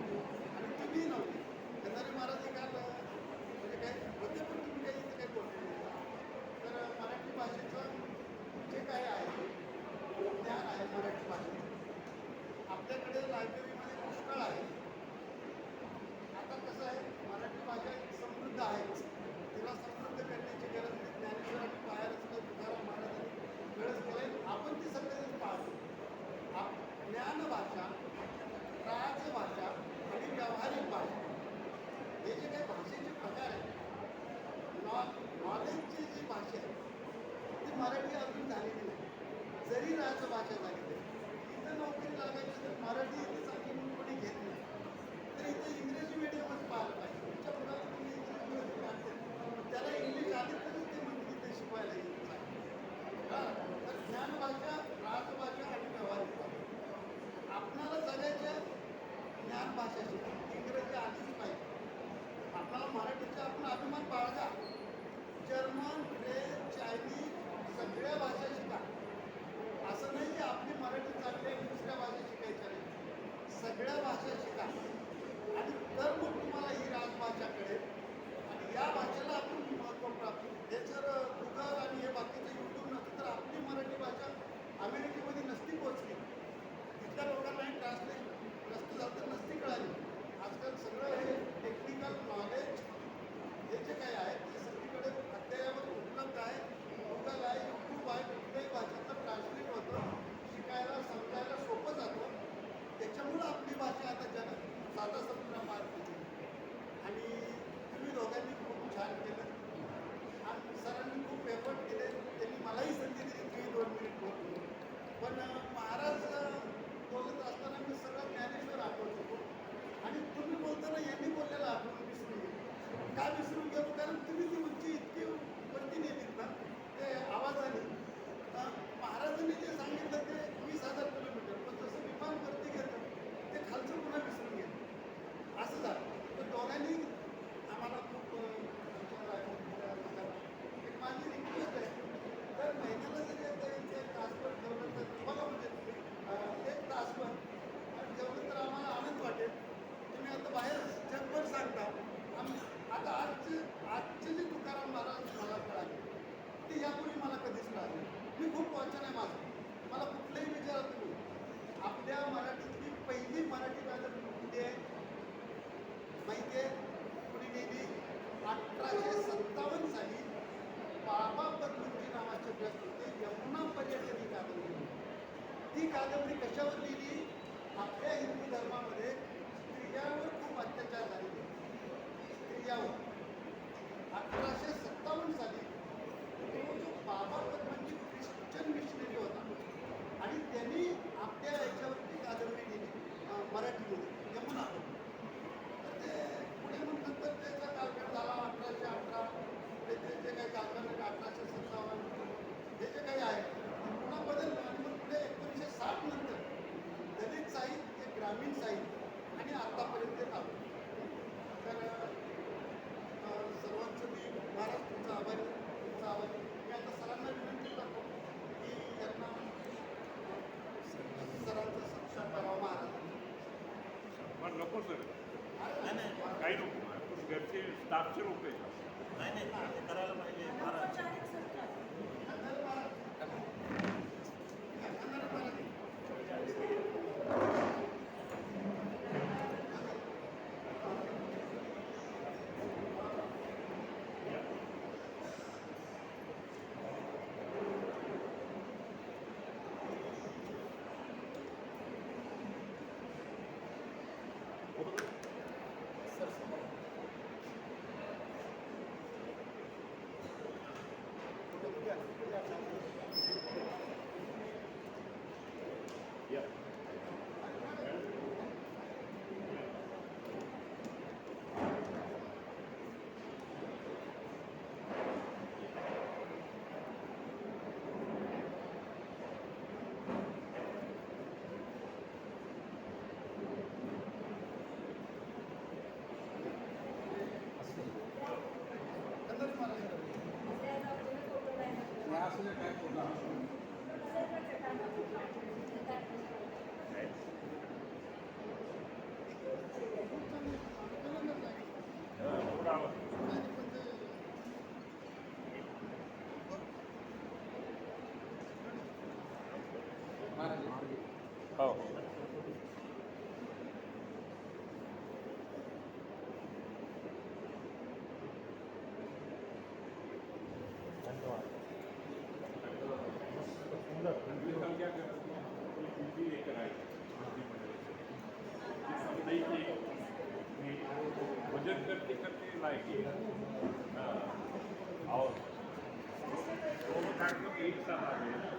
आणि तुम्ही नव्हते. गंधारी महाराज हे काल म्हणजे काय होते पण तुम्ही काही इथे काही बोलले नाही. तर मराठी भाषेचं जे काय आहे ज्ञान आहे मराठी भाषेचं आपल्याकडे लायब्ररीमध्ये पुष्कळ आहे. आता कसं आहे, मराठी भाषा समृद्ध आहे. तिला समृद्ध करण्याची गरज नाही. ज्ञानेश्वरांनी बाहेरच नाही, तुकाराम महाराजांनी गरज केली. आपण ती सगळेजण पाळतो. ज्ञानभाषा, राजभाषा आणि व्यावहारिक भाषा हे जे काही भाषेचे प्रकार आहेत, नॉलेजची जी भाषा आहे ती मराठी अजून झालेली नाही. जरी राजभाषा झाली तरी इथं नोकरी लागायची तर मराठी इथे चांगली म्हणून कोणी घेत नाही. तर इथं इंग्रजी मिडियमच पाहायला पाहिजे. तुमच्या मुलाला तुम्ही इंग्लिश मिडियम काढते त्याला इंग्लिश आली तरी ते म्हणजे तिथे शिकवायला येईल. तर ज्ञानभाषा, राजभाषा आणि व्यावहारिक भाषा आपणाला जगायच्या ज्ञानभाषा शिका. इंग्रजी आलीच पाहिजे. आपल्याला मराठीचा आपण अभिमान बाळगा. जर्मन, फ्रेंच, चायनीज सगळ्या भाषा शिका. असं नाही की आपली मराठी चालली आहे दुसऱ्या भाषा शिकायच्या नाही. सगळ्या भाषा शिका आणि तर मग तुम्हाला ही राजभाषा कळेल आणि या भाषेला आपण महत्त्व प्राप्त. हे जर गुगल आणि हे बाकीचं यूट्यूब नसतं तर आपली मराठी भाषा अमेरिकेमध्ये नसती पोहोचली. तिथल्या लोकांनाही ट्रान्सलेट नसतं झालं तर नसती कळाली. आजकाल सगळं हे टेक्निकल नॉलेज हे जे काही आहे ते सगळीकडे अद्ययावत उपलब्ध आहे. गुगल आहे, यूट्यूब आहे. कुठल्याही भाषेचं ट्रान्सलेट होतं, शिकायला समजायला सोपं जातं. त्याच्यामुळं आपली भाषा आता जगात साधा समुद्र पार केली. आणि तुम्ही दोघांनी खूप छान केलं आणि सरांनी खूप एफर्ट केले. त्यांनी मलाही संधी दिली की 2 मिनिट बोलतो. पण महाराज बोलत असताना मी सगळं ज्ञानेश्वर आठवत होतो आणि तुम्ही बोलताना यांनी बोललेलं आठवून विसरून गेलो. का विसरून गेलो? कारण तुम्ही ती उंची इतकी वरती नेलीत ना ते आवाजाने. महाराजांनी जे सांगितलं ते 20,000 किलोमीटर, पण जसं विमान वरती घेतं ते खालचं पुन्हा विसरून गेलं. असं झालं. तर दोघांनी आम्हाला खूप विचार आहे. एक माझी रिक्वेस्ट आहे, तर महिन्याला जरी आता एक तासभर ठेवलं तर बघा म्हणजे 1 तासभर ठेवलं तर आम्हाला आनंद वाटेल. तुम्ही आता बाहेर जगभर सांगता. आता आजचे जे तुकाराम महाराज मला कळाले ते यापूर्वी मला कधीच कळाले. मी खूप वाचन आहे माझं. मला कुठलंही विचारा तुम्ही. आपल्या मराठीतली पहिली मराठी कादंबरी कुठली आहे माहिती आहे? कुणी लिहिली? 1857 साली बाबा पद्मनजी नावाचे ग्रस्त होते. यमुना पर्यटन ही कादंबरी. ती कादंबरी कशावर लिहिली? आपल्या हिंदू धर्मामध्ये स्त्रियांवर खूप अत्याचार झालेले. स्त्रियावर 1857 साली तो जो बाबा पद्मनजी ख्रिश्चन मिशनरी होता आणि त्यांनी आपल्या याच्यावरती कादंबरी लिहिली मराठीमध्ये यमुना. तर ते पुढे मग नंतर त्याचा कालखंड झाला 1818 सर नाही नाही काही लोक घरचे स्टाफचे लोक आहेत. नाही नाही ते करायला पाहिजे महाराज असं काय प्रॉब्लेम थोडं आवाज. हो हो संख्या दिल्ली लेकर आई वजन करते करते लायकी और वो एक साथ आ गए.